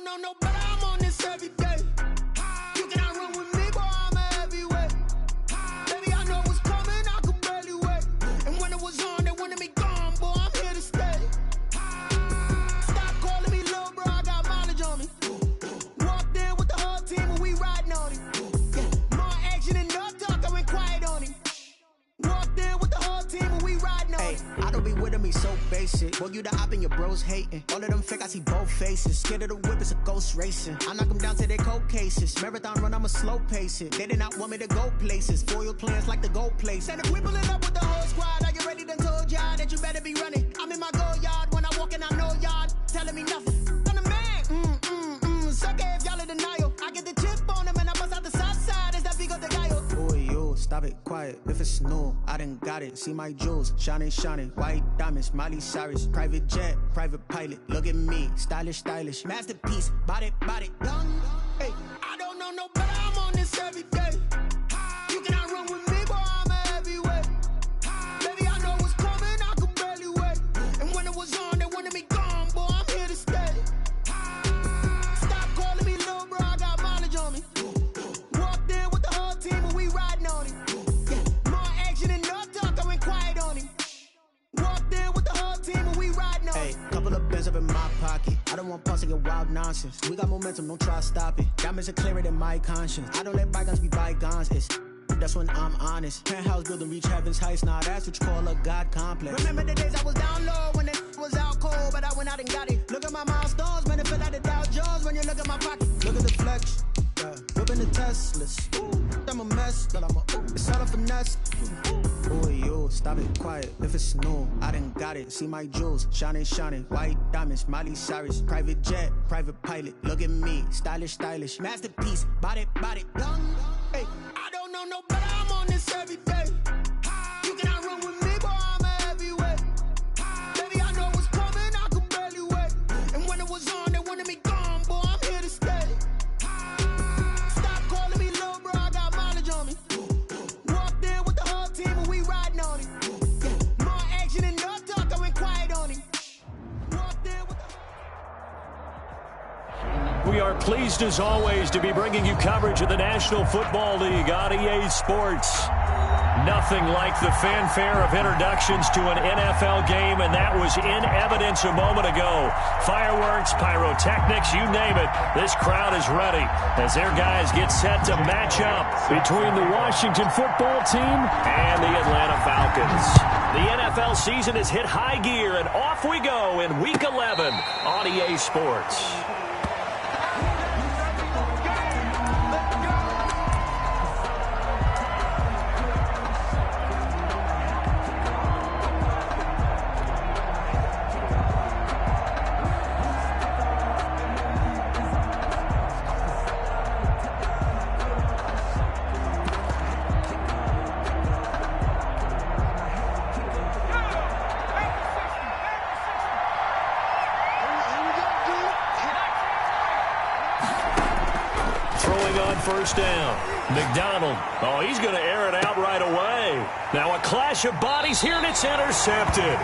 know no better, I'm on this every day. You cannot run with me, boy, I'm a heavyweight. Baby, I know what's coming, I could barely wait. And when it was on, they wanted me gone, boy, I'm here to stay. Stop calling me little bro, I got mileage on me. Walked in with the whole team and we riding on him. Yeah, more action and no talk, I went quiet on him. Walked in with the whole team and we riding on him. I don't be with him, he's so basic. Boy, you the op and your bros hating. All of them fake, I see both faces. Scared of the whip, it's a ghost racing. I knock them down to their cold cases. Marathon run, I'ma slow pace it. They did not want me to go places. Foil plans like the gold place. And if we pulling up with the whole squad, are you ready? Done told y'all that you better be running. I'm in my go yard when I walk in, I know y'all telling me nothing. I'm the man, sucker if y'all in denial. I get the chip on them and I bust out the south side. It's that big of the guy. Boy, you, stop it, quiet. If it's new, I done got it. See my jewels, shining, shining. White diamonds, Miley Cyrus. Private jet, private pilot. Look at me, stylish, stylish. Masterpiece, body, young. Hey, I don't know no better, I'm on this every day. You cannot run with me, boy, I'm a heavyweight. Baby, I know what's coming, I could barely wait. And when it was on, they wanted me gone, boy, I'm here to stay. Stop calling me little bro, I got mileage on me. Walked in with the whole team and we riding on him. Yeah, more action and no talk, I went quiet on him. Walked in with the whole team and we riding on him. Hey, couple of bins up in my pocket. I don't want pause to get wild nonsense. We got momentum, don't try to stop it. Diamonds are clearer than my conscience. I don't let bygones be bygones. That's when I'm honest. Penthouse building, reach heaven's heights. Nah, that's what you call a God complex. Remember the days I was down low when it was out cold, but I went out and got it. Look at my milestones, man, it feel like the Dow Jones when you look at my pocket. Look at the flex, yeah. Whipping the Teslas. I'm a mess, but it's all a finesse. Boy, you, stop it, quiet. If it's new, I done got it. See my jewels, shining, shining. White diamonds, Miley Cyrus. Private jet, private pilot. Look at me, stylish, stylish. Masterpiece, body, young. Hey, I don't know no better, I'm on this every day. You cannot run with me, boy, I'm a heavyweight. Baby, I know what's coming, I could barely wait. And when it was on, they wanted me gone, boy, I'm here to stay. Stop calling me little bro, I got mileage on me. Walked in with the whole team and we riding on him. Yeah, more action and no talk, I went quiet on him. Walked in with the... We are pleased, as always, to be bringing you coverage of the National Football League on EA Sports. Nothing like the fanfare of introductions to an NFL game, and that was in evidence a moment ago. Fireworks, pyrotechnics, you name it. This crowd is ready as their guys get set to match up between the Washington football team and the Atlanta Falcons. The NFL season has hit high gear, and off we go in Week 11 on EA Sports. First down. McDonald. Oh, he's going to air it out right away. Now a clash of bodies here, and it's intercepted.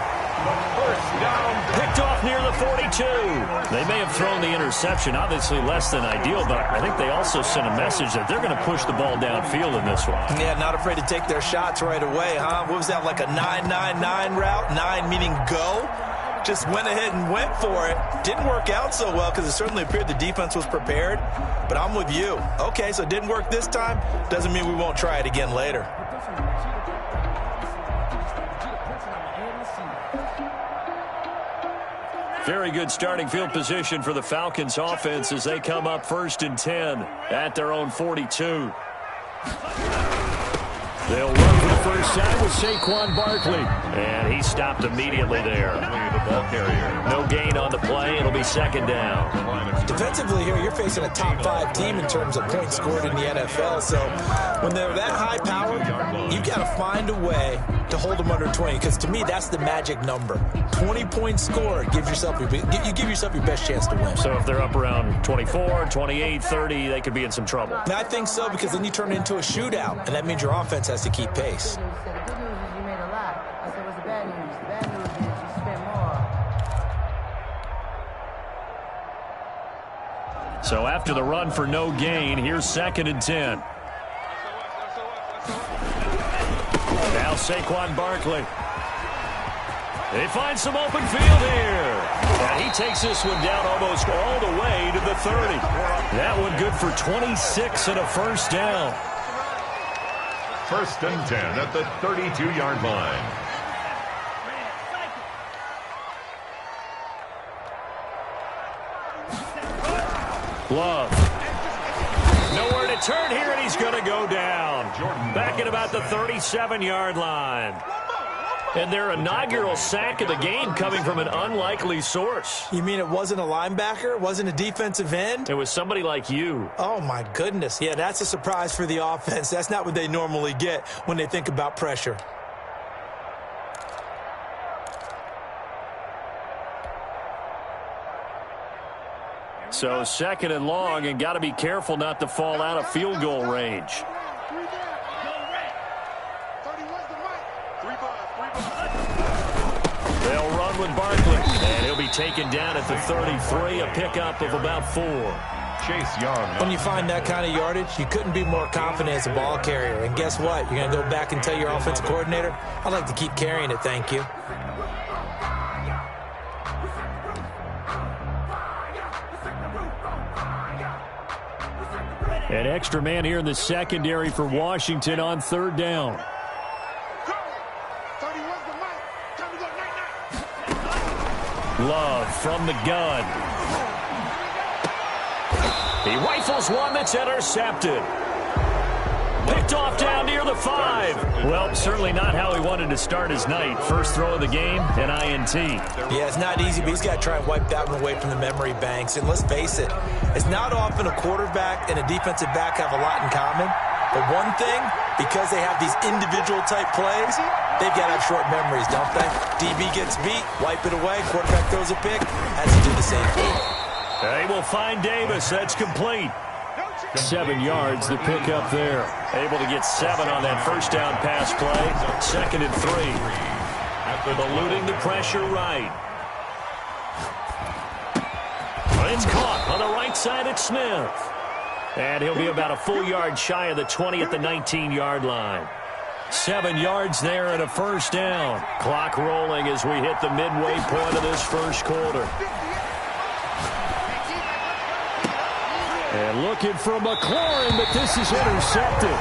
First down. Picked off near the 42. They may have thrown the interception, obviously less than ideal, but I think they also sent a message that they're going to push the ball downfield in this one. Yeah, not afraid to take their shots right away, huh? What was that, like a 9-9-9 route? 9 meaning go? Just went ahead and went for it. Didn't work out so well because it certainly appeared the defense was prepared. But I'm with you. Okay, so it didn't work this time. Doesn't mean we won't try it again later. Very good starting field position for the Falcons offense as they come up 1st and 10 at their own 42. They'll run for the first time with Saquon Barkley. And he stopped immediately there. The ball carrier. No gain on the play. It'll be 2nd down. Defensively here, you're facing a top 5 team in terms of points scored in the NFL. So when they're that high power, you've got to find a way to hold them under 20. Because to me, that's the magic number. 20 points scored gives yourself you give yourself your best chance to win. So if they're up around 24, 28, 30, they could be in some trouble. Now, I think so, because then you turn it into a shootout, and that means your offense has to keep pace. The good news is you made a lot. I said, what's the bad news? The bad news is you spent more. So after the run for no gain, here's 2nd and 10. Now Saquon Barkley. They find some open field here. And he takes this one down almost all the way to the 30. That one good for 26 and a first down. 1st and 10 at the 32-yard line. Love. Nowhere to turn here, and he's going to go down. Back at about the 37-yard line. And their inaugural sack of the game coming from an unlikely source. You mean it wasn't a linebacker? It wasn't a defensive end? It was somebody like you. Oh, my goodness. Yeah, that's a surprise for the offense. That's not what they normally get when they think about pressure. So 2nd and long, and got to be careful not to fall out of field goal range. They'll run with Barkley, and he'll be taken down at the 33, a pickup of about 4. Chase Young. When you find that kind of yardage, you couldn't be more confident as a ball carrier. And guess what? You're going to go back and tell your offensive coordinator, I'd like to keep carrying it, thank you. An extra man here in the secondary for Washington on 3rd down. Love from the gun. He rifles one that's intercepted. Picked off down near the 5. Well, certainly not how he wanted to start his night. First throw of the game, an INT. Yeah, it's not easy, but he's got to try and wipe that one away from the memory banks. And let's face it, it's not often a quarterback and a defensive back have a lot in common. But one thing, because they have these individual type plays, they've got to have short memories, don't they? DB gets beat, wipe it away, quarterback throws a pick, has to do the same thing. They will find Davis. That's complete. 7 yards, the pickup there. Able to get 7 on that first down pass play. 2nd and 3. Eluding the pressure right. It's caught on the right side at Smith. And he'll be about a full yard shy of the 20 at the 19-yard line. 7 yards there and a first down. Clock rolling as we hit the midway point of this first quarter. And looking for McLaurin, but this is intercepted.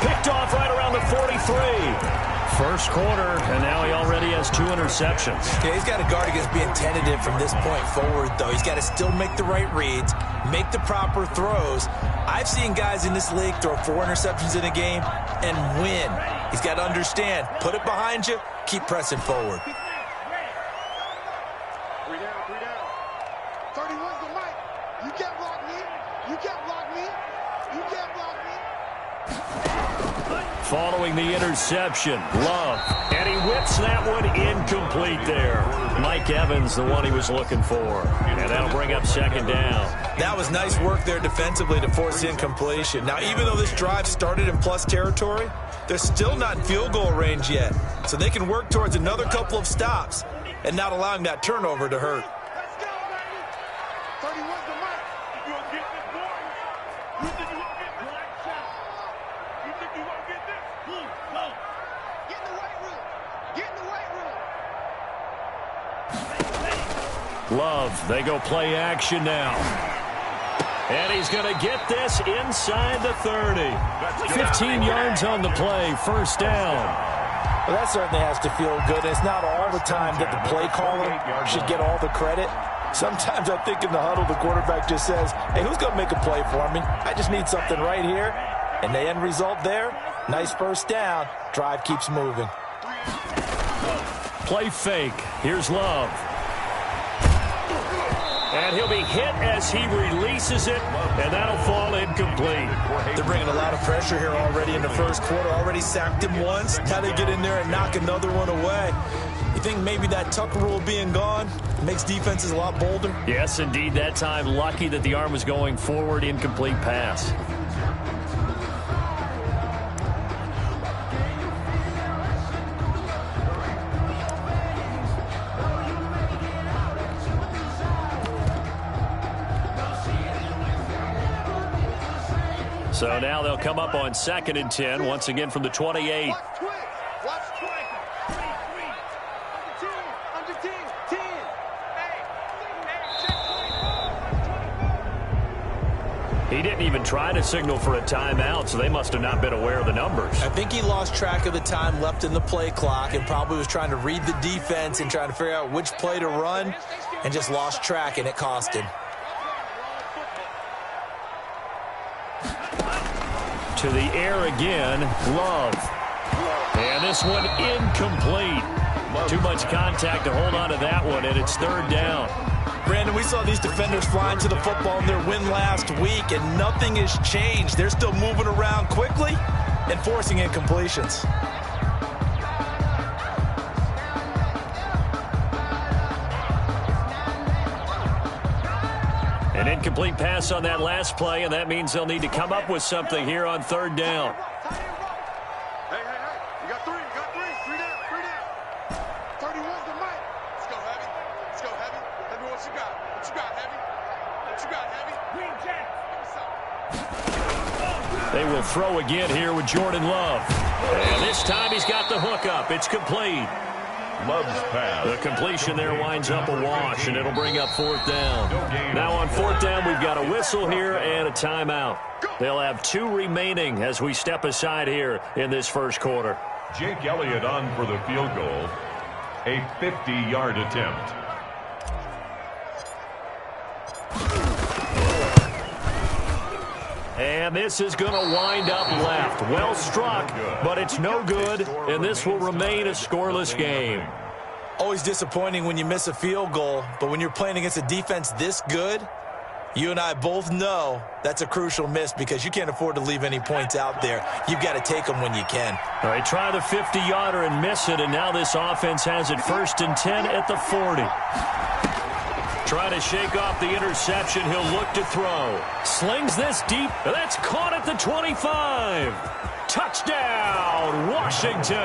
Picked off right around the 43. First quarter, and now he already has 2 interceptions. Yeah, he's got to guard against being tentative from this point forward, though. He's got to still make the right reads, make the proper throws. I've seen guys in this league throw 4 interceptions in a game and win. He's got to understand, put it behind you, keep pressing forward. 3 down. 31's the mic. You can't block me. You can't block me. You can't block me. Following the interception, Love. And he whips that one incomplete there. Mike Evans, the one he was looking for. And that'll bring up 2nd down. That was nice work there defensively to force incompletion. Now, even though this drive started in plus territory, they're still not in field goal range yet. So they can work towards another couple of stops and not allowing that turnover to hurt. Let's go, baby. 31's the mic. You gonna get this, boy? You think you won't get black shot? You think you won't get this? Go. Get in the weight room. Get in the weight room. Love, they go play action now. And he's going to get this inside the 30. 15 yards on the play, first down. Well, that certainly has to feel good. It's not all the time that the play caller should get all the credit. Sometimes I think in the huddle, the quarterback just says, hey, who's going to make a play for me? I just need something right here. And the end result there, nice first down. Drive keeps moving. Play fake. Here's Love. And he'll be hit as he releases it, and that'll fall incomplete. They're bringing a lot of pressure here already in the first quarter. Already sacked him once. Now they get in there and knock another one away. You think maybe that Tucker rule being gone makes defenses a lot bolder? Yes, indeed. That time, lucky that the arm was going forward, incomplete pass. So now they'll come up on 2nd and 10, once again from the 28. He didn't even try to signal for a timeout, so they must have not been aware of the numbers. I think he lost track of the time left in the play clock and probably was trying to read the defense and trying to figure out which play to run and just lost track, and it cost him. To the air again, Love. And this one incomplete. Too much contact to hold on to that one, and it's 3rd down. Brandon, we saw these defenders flying to the football in their win last week, and nothing has changed. They're still moving around quickly and forcing incompletions. An incomplete pass on that last play, and that means they'll need to come up with something here on 3rd down. Hey, you got 3 down. 31's the mic. Let's go, Heavy. Let me know what you got. Heavy? Green Jack. They will throw again here with Jordan Love. And this time he's got the hook up. It's complete. Love's pass. The completion there winds up a wash, and it'll bring up 4th down. Now on 4th down, we've got a whistle here and a timeout. They'll have 2 remaining as we step aside here in this first quarter. Jake Elliott on for the field goal. A 50-yard attempt. And this is going to wind up left. Well struck, but it's no good, and this will remain a scoreless game. Always disappointing when you miss a field goal, but when you're playing against a defense this good, you and I both know that's a crucial miss because you can't afford to leave any points out there. You've got to take them when you can. All right, try the 50-yarder and miss it, and now this offense has it 1st and 10 at the 40. Trying to shake off the interception. He'll look to throw. Slings this deep. That's caught at the 25. Touchdown, Washington.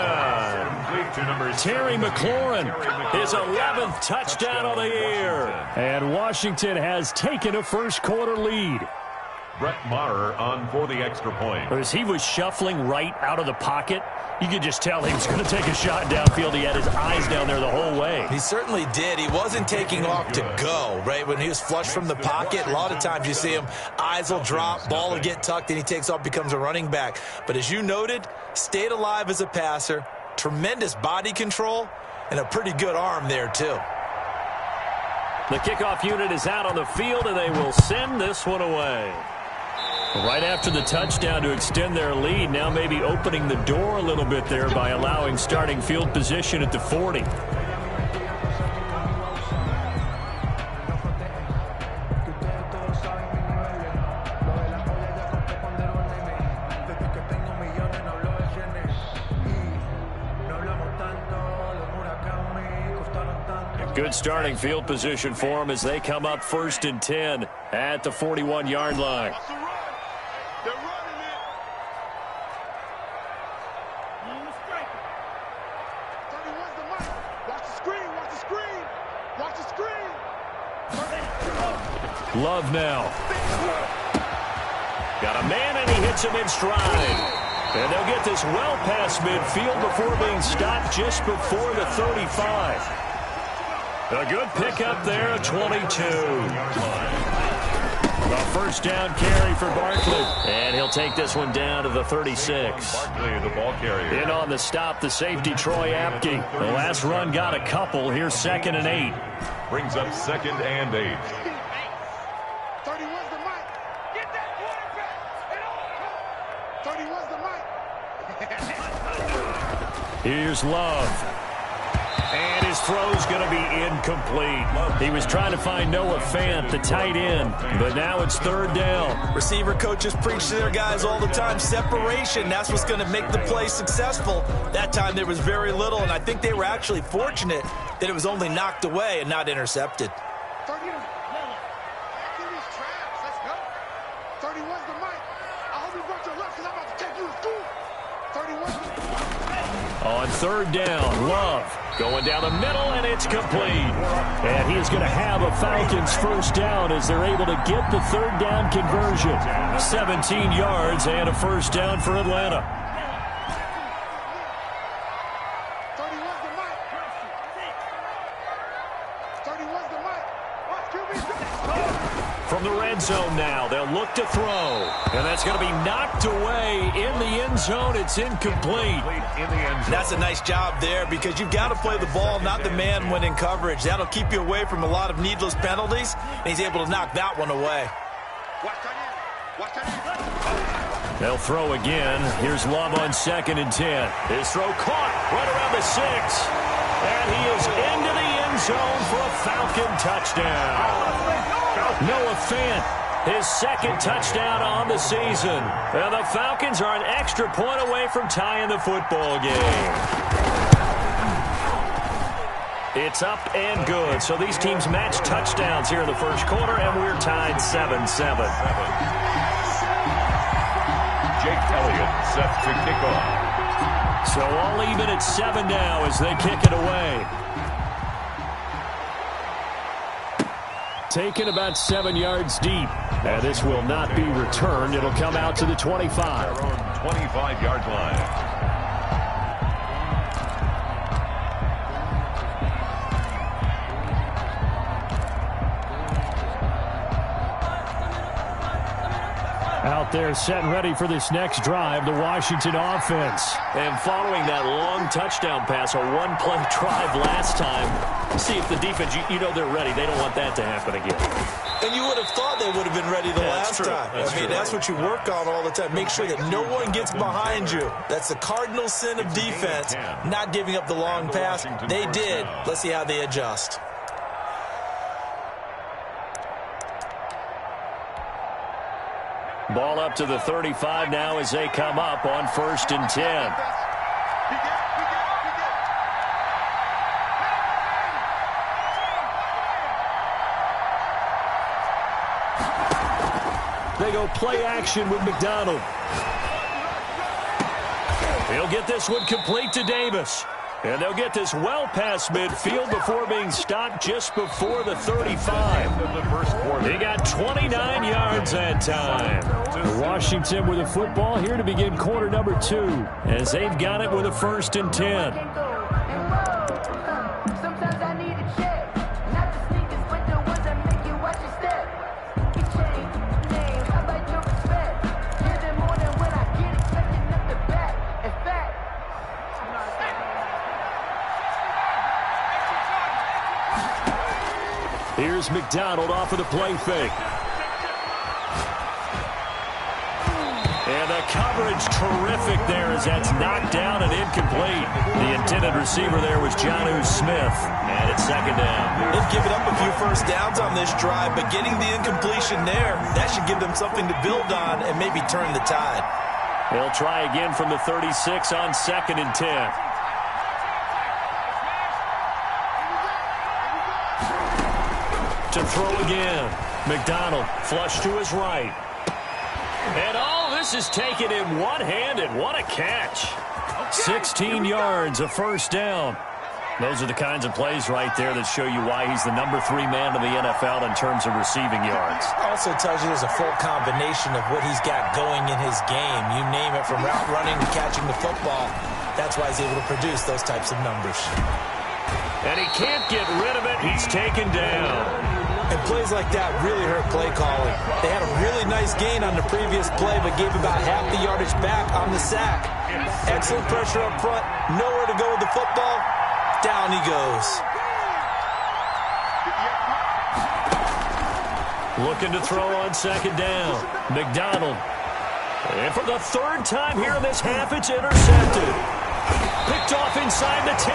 Terry McLaurin, his 11th touchdown of the year. And Washington has taken a first-quarter lead. Brett Maher on for the extra point. As he was shuffling right out of the pocket, you could just tell he was going to take a shot downfield. He had his eyes down there the whole way. He certainly did. He wasn't taking off to go, right? When he was flushed from the pocket, a lot of times you see him, eyes will drop, ball will get tucked, and he takes off, becomes a running back. But as you noted, stayed alive as a passer, tremendous body control, and a pretty good arm there, too. The kickoff unit is out on the field, and they will send this one away. Right after the touchdown to extend their lead, now maybe opening the door a little bit there by allowing starting field position at the 40. Good starting field position for them as they come up 1st and 10 at the 41-yard line. They're running it. 31's the mic. Watch the screen. Love now. Got a man, and he hits him in stride. And they'll get this well past midfield before being stopped just before the 35. A good pickup there, 22. A first down carry for Barkley. And he'll take this one down to the 36. Barkley, the ball carrier. In on the stop, the safety, Troy Apke. The last run got a couple. Here's 2nd and 8. Brings up 2nd and 8. 31's the mic. Get that quarterback. 31's the mic. Here's Love. And his throw's going to be incomplete. He was trying to find Noah Fant, the tight end, but now it's 3rd down. Receiver coaches preach to their guys all the time. Separation, that's what's going to make the play successful. That time there was very little, and I think they were actually fortunate that it was only knocked away and not intercepted. 31's the mic. I hope you brought your left because I'm about to take you to school. 31's the mic. On On third down, Love going down the middle, and it's complete. And he is going to have a Falcons first down as they're able to get the third down conversion. 17 yards and a first down for Atlanta. From the red zone now, they'll look to throw. And that's going to be knocked away in the end zone. It's incomplete. That's a nice job there because you've got to play the ball, not the man when in coverage. That'll keep you away from a lot of needless penalties, and he's able to knock that one away. They'll throw again. Here's Love on 2nd and 10. His throw caught right around the 6. And he is into the end zone for a Falcon touchdown. Noah Fant, his second touchdown on the season. And the Falcons are an extra point away from tying the football game. It's up and good. So these teams match touchdowns here in the first quarter, and we're tied 7-7. Jake Elliott set to kick off. So all even at 7 now as they kick it away. Taken about 7 yards deep. And this will not be returned. It'll come out to the 25. 25-yard line. Out there set and ready for this next drive, the Washington offense. And following that long touchdown pass, a one-play drive last time, see if the defense, you know they're ready. They don't want that to happen again. And you would have thought they would have been ready the last time. That's what you work on all the time. Make sure that no one gets behind you. That's the cardinal sin of defense, not giving up the long pass. They did. Let's see how they adjust. Ball up to the 35 now as they come up on 1st and 10. They go play action with McDonald. He'll get this one complete to Davis. And they'll get this well past midfield before being stopped just before the 35. He got 29 yards that time. Washington with the football here to begin quarter number 2 as they've got it with a 1st and 10. Here's McDonald off of the play fake. And the coverage terrific there as that's knocked down and incomplete. The intended receiver there was Jonnu Smith. And it's 2nd down. They've given up a few first downs on this drive, but getting the incompletion there, that should give them something to build on and maybe turn the tide. They'll try again from the 36 on 2nd and 10. To throw again. McDonald flush to his right. And this is taken in one-handed. What a catch. 16 yards, a first down. Those are the kinds of plays right there that show you why he's the number 3 man in the NFL in terms of receiving yards. Also tells you there's a full combination of what he's got going in his game. You name it, from route running to catching the football. That's why he's able to produce those types of numbers. And he can't get rid of it. He's taken down. And plays like that really hurt play calling. They had a really nice gain on the previous play, but gave about half the yardage back on the sack. Excellent pressure up front. Nowhere to go with the football. Down he goes. Looking to throw on 2nd down. McDonald. And for the 3rd time here in this half, it's intercepted. Picked off inside the 10.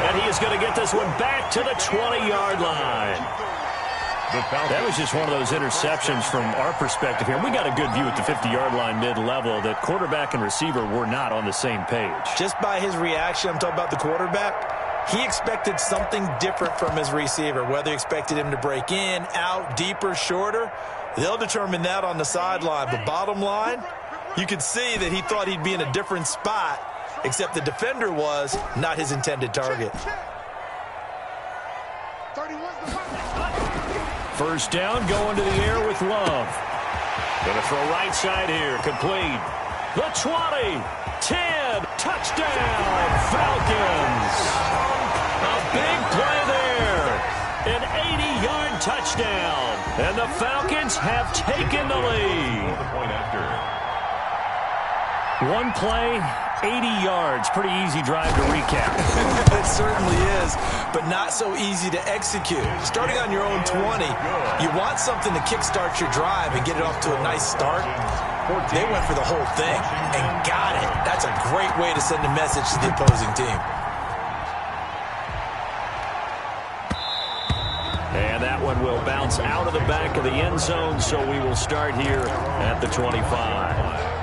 And he is going to get this one back to the 20-yard line. That was just one of those interceptions from our perspective here. We got a good view at the 50-yard line mid-level that quarterback and receiver were not on the same page. Just by his reaction, I'm talking about the quarterback, he expected something different from his receiver. Whether he expected him to break in, out, deeper, shorter, they'll determine that on the sideline. But bottom line, you could see that he thought he'd be in a different spot, except the defender was not his intended target. First down, going to the air with Love. Going to throw right side here, complete. The 20, 10, touchdown, Falcons. A big play there. An 80-yard touchdown. And the Falcons have taken the lead. One play, 80 yards. Pretty easy drive to recap. It certainly is, but not so easy to execute. Starting on your own 20, you want something to kickstart your drive and get it off to a nice start. They went for the whole thing and got it. That's a great way to send a message to the opposing team. And that one will bounce out of the back of the end zone, so we will start here at the 25.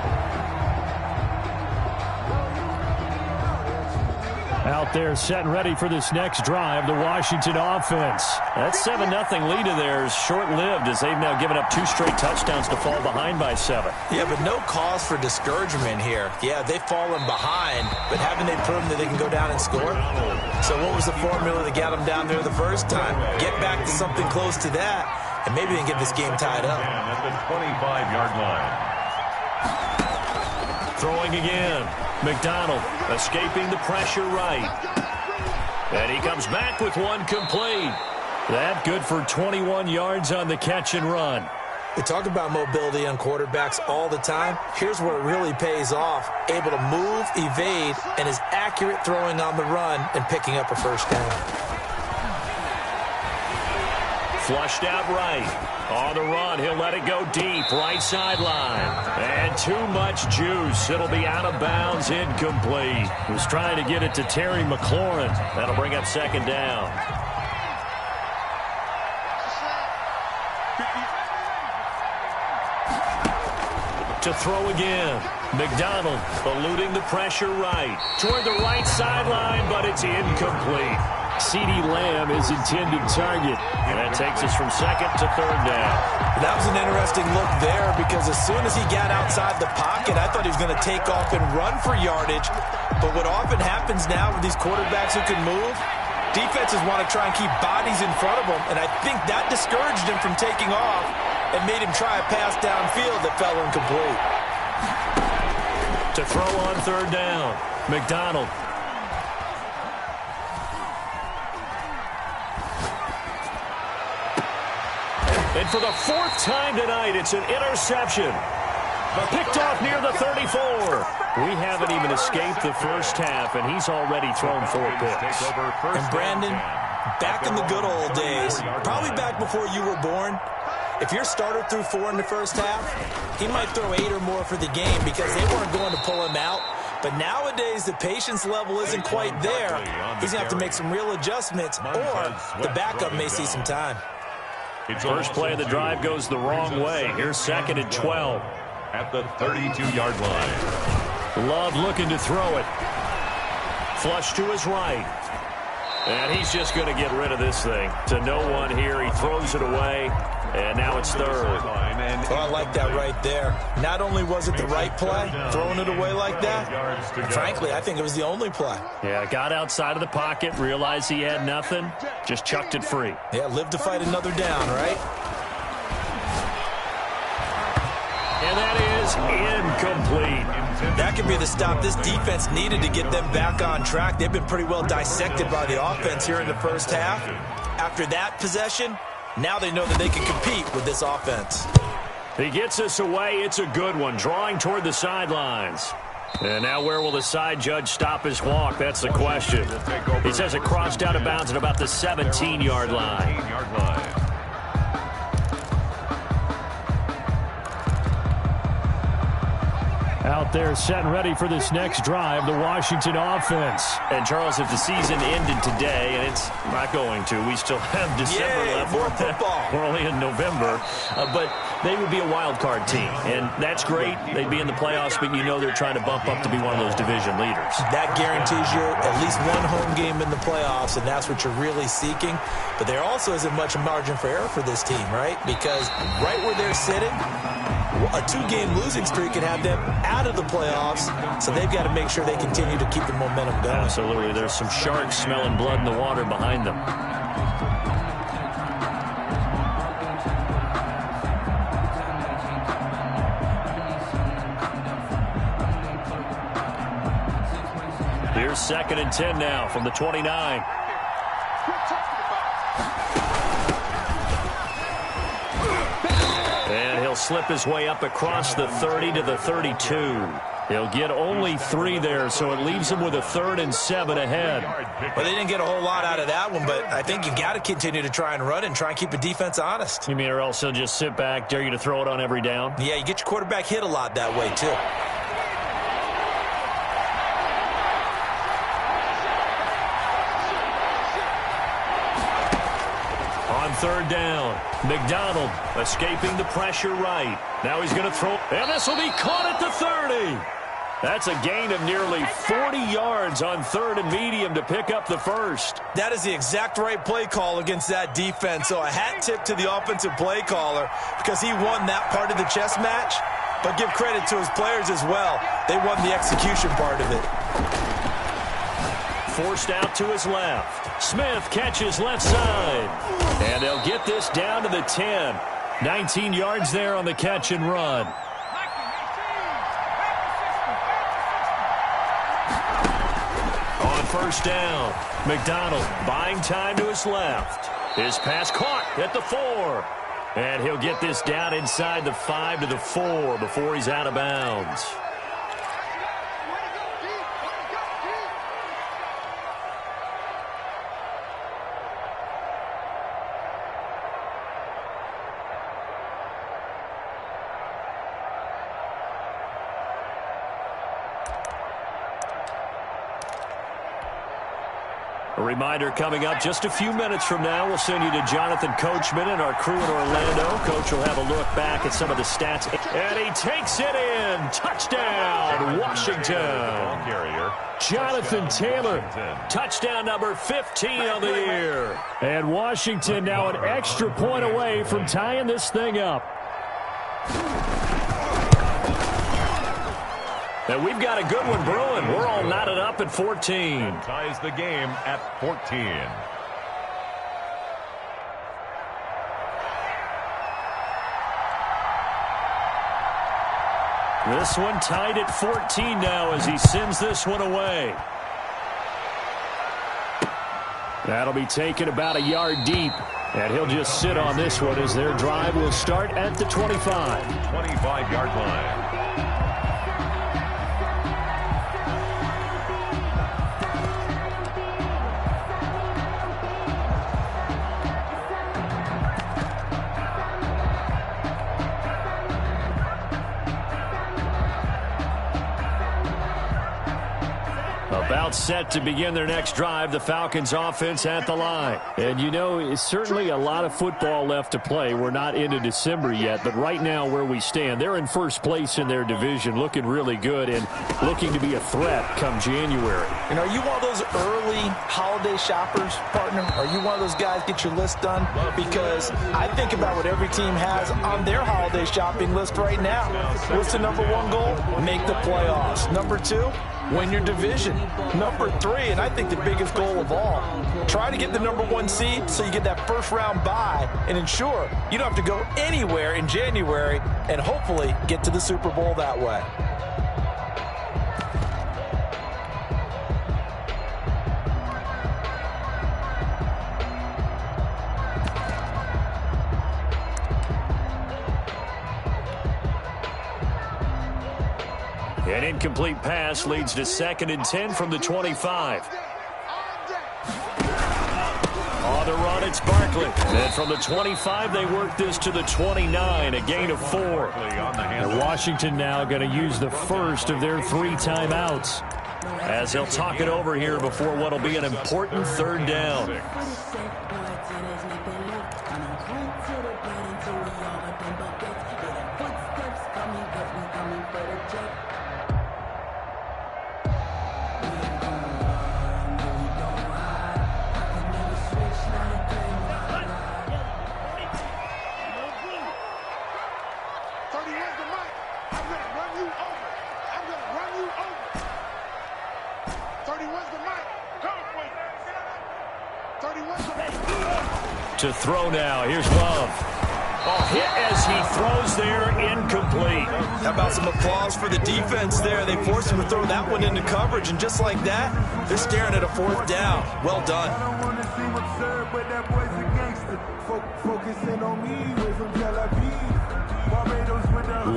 Out there set and ready for this next drive, the Washington offense. That 7-0 lead of theirs short-lived as they've now given up 2 straight touchdowns to fall behind by 7. Yeah, but no cause for discouragement here. Yeah, they've fallen behind, but haven't they proven that they can go down and score? So what was the formula that got them down there the first time? Get back to something close to that, and maybe they can get this game tied up. At the 25-yard line. Throwing again. McDonald escaping the pressure right. And he comes back with one complete. That good for 21 yards on the catch and run. We talk about mobility on quarterbacks all the time. Here's where it really pays off. Able to move, evade, and is accurate throwing on the run and picking up a first down. Flushed out right. On the run, he'll let it go deep, right sideline. And too much juice. It'll be out of bounds, incomplete. Was trying to get it to Terry McLaurin. That'll bring up second down. To throw again. McDonald eluding the pressure right. Toward the right sideline, but it's incomplete. CeeDee Lamb is intended target. And that takes us from second to third down. That was an interesting look there because as soon as he got outside the pocket, I thought he was going to take off and run for yardage. But what often happens now with these quarterbacks who can move, defenses want to try and keep bodies in front of them. And I think that discouraged him from taking off and made him try a pass downfield that fell incomplete. To throw on third down, McDonald. And for the 4th time tonight, it's an interception. Picked off near the 34. We haven't even escaped the first half, and he's already thrown 4 picks. And Brandon, back in the good old days, probably back before you were born, if your starter threw 4 in the first half, he might throw 8 or more for the game because they weren't going to pull him out. But nowadays, the patience level isn't quite there. He's going to have to make some real adjustments, or the backup may see some time. First play of the drive goes the wrong way. Here's second and 12. At the 32-yard line. Love looking to throw it. Flush to his right. And he's just going to get rid of this thing. To no one here. He throws it away. And now it's third. Oh, I like that right there. Not only was it the right play, throwing it away like that, frankly, I think it was the only play. Yeah, got outside of the pocket, realized he had nothing, just chucked it free. Yeah, live to fight another down, right? And that is incomplete. That could be the stop this defense needed to get them back on track. They've been pretty well dissected by the offense here in the first half. After that possession, now they know that they can compete with this offense. He gets us away. It's a good one, drawing toward the sidelines. And now where will the side judge stop his walk? That's the question. He says it crossed out of bounds at about the 17-yard line. Out there set and ready for this next drive, the Washington offense. And, Charles, if the season ended today, and it's not going to, we still have December left. More football. We're only in November. But they would be a wild card team, and that's great. They'd be in the playoffs, but you know they're trying to bump up to be one of those division leaders. That guarantees you at least one home game in the playoffs, and that's what you're really seeking. But there also isn't much margin for error for this team, right? Because right where they're sitting, a 2-game losing streak could have them out of the the playoffs, so they've got to make sure they continue to keep the momentum going. Absolutely. There's some sharks smelling blood in the water behind them. Here's 2nd and 10 now from the 29. And he'll slip his way up across the 30 to the 32. He'll get only 3 there, so it leaves him with a 3rd and 7 ahead. Well, they didn't get a whole lot out of that one, but I think you got to continue to try and run and try and keep the defense honest. You mean, or else he'll just sit back, dare you to throw it on every down? Yeah, you get your quarterback hit a lot that way, too. On 3rd down, McDonald escaping the pressure right. Now he's going to throw, and this will be caught at the 30. That's a gain of nearly 40 yards on 3rd and medium to pick up the first. That is the exact right play call against that defense. So a hat tip to the offensive play caller because he won that part of the chess match. But give credit to his players as well. They won the execution part of it. Forced out to his left. Smith catches left side. And they'll get this down to the 10. 19 yards there on the catch and run. On 1st down, McDonald buying time to his left. His pass caught at the 4. And he'll get this down inside the 5 to the 4 before he's out of bounds. A reminder coming up just a few minutes from now. We'll send you to Jonathan Coachman and our crew in Orlando. Coach will have a look back at some of the stats. And he takes it in. Touchdown, Washington. Jonathan Taylor, touchdown number 15 on the year. And Washington now an extra point away from tying this thing up. And we've got a good one brewing. We're all knotted up at 14. And ties the game at 14. This one tied at 14 now as he sends this one away. That'll be taken about a yard deep. And he'll just sit on this one as their drive will start at the 25. 25-yard line. About set to begin their next drive, the Falcons offense at the line. And you know, it's certainly a lot of football left to play. We're not into December yet, but right now where we stand, they're in first place in their division, looking really good and looking to be a threat come January. And are you one of those early holiday shoppers, partner? Are you one of those guys get your list done? Because I think about what every team has on their holiday shopping list right now. What's the number 1 goal? Make the playoffs. Number 2? Win your division. Number 3, and I think the biggest goal of all, try to get the number 1 seed so you get that first round bye and ensure you don't have to go anywhere in January and hopefully get to the Super Bowl that way. An incomplete pass leads to 2nd and 10 from the 25. On the run, it's Barkley. And from the 25, they work this to the 29, a gain of 4. And Washington now going to use the first of their 3 timeouts as they'll talk it over here before what will be an important 3rd down. 31's the mic. Go, 31's the mic. To throw now. Here's Love. Oh, hit as he throws there, incomplete. How about some applause for the defense there? They forced him to throw that one into coverage, and just like that, they're staring at a 4th down. Well done.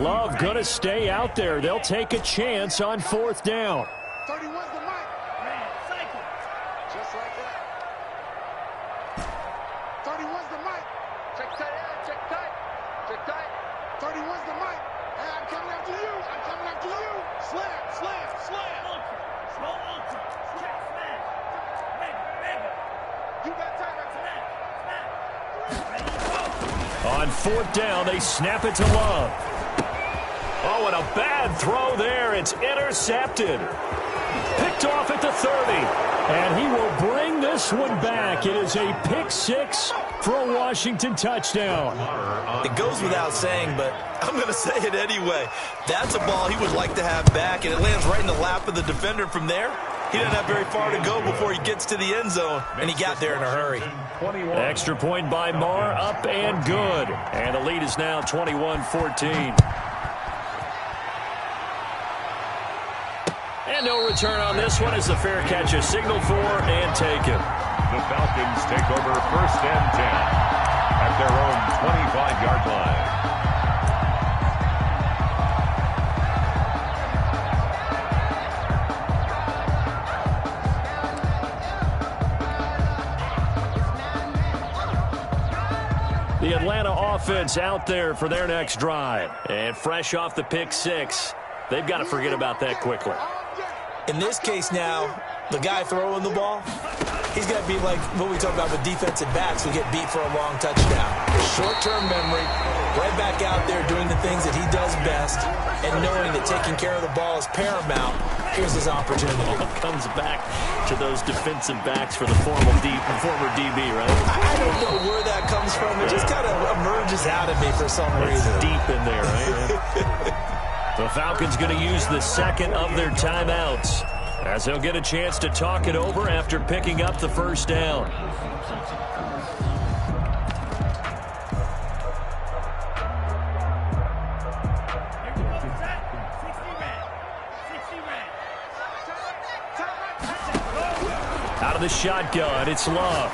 Love going to stay out there. They'll take a chance on 4th down. 31's the mic. Just like that. 31's the mic. Check tight, check tight. Check tight. 31's the mic. Hey, I'm coming after you. I'm coming after you. Slam, slam, slam. Slow ultra. Check, slam. Mega. You got time after that. On 4th down, they snap it to Love. Oh, and a bad throw there. It's intercepted. Picked off at the 30. And he will bring this one back. It is a pick 6 for a Washington touchdown. It goes without saying, but I'm going to say it anyway. That's a ball he would like to have back, and it lands right in the lap of the defender from there. He doesn't have very far to go before he gets to the end zone, and he got there in a hurry. Extra point by Marr, up and good. And the lead is now 21-14. And no return on this one as the fair catch is signaled for and taken. The Falcons take over 1st and 10 at their own 25-yard line. The Atlanta offense out there for their next drive. And fresh off the pick 6, they've got to forget about that quickly. In this case now, the guy throwing the ball, he's got to be like what we talk about with defensive backs who get beat for a long touchdown. Short-term memory, right back out there doing the things that he does best, and knowing that taking care of the ball is paramount. Here's his opportunity. Comes back to those defensive backs for the former DB, right? I don't know where that comes from. It just kind of emerges out of me for some reason. It's deep in there, right? The Falcons going to use the second of their timeouts as they'll get a chance to talk it over after picking up the 1st down. Out of the shotgun, it's Love.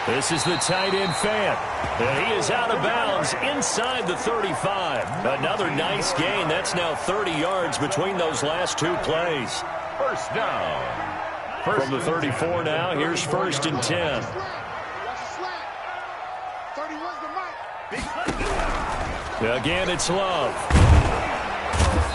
This is the tight end fan. And he is out of bounds inside the 35. Another nice gain. That's now 30 yards between those last 2 plays. 1st down. From the 34 now, here's 1st and 10. Again, it's Love.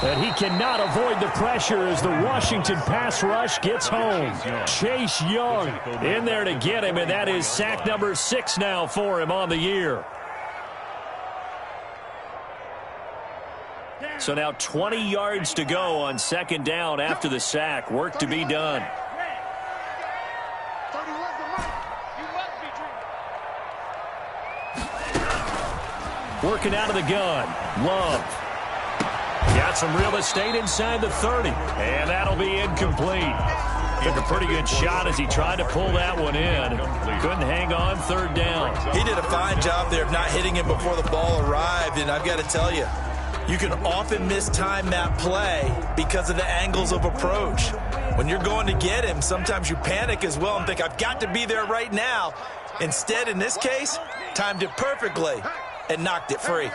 And he cannot avoid the pressure as the Washington pass rush gets home. Chase Young in there to get him, and that is sack number 6 now for him on the year. So now 20 yards to go on 2nd down after the sack. Work to be done. Working out of the gun. Love. Got some real estate inside the 30. And that'll be incomplete. Took a pretty good shot as he tried to pull that one in. Couldn't hang on 3rd down. He did a fine job there of not hitting him before the ball arrived. And I've got to tell you, you can often mistime that play because of the angles of approach. When you're going to get him, sometimes you panic as well and think, I've got to be there right now. Instead, in this case, timed it perfectly and knocked it free.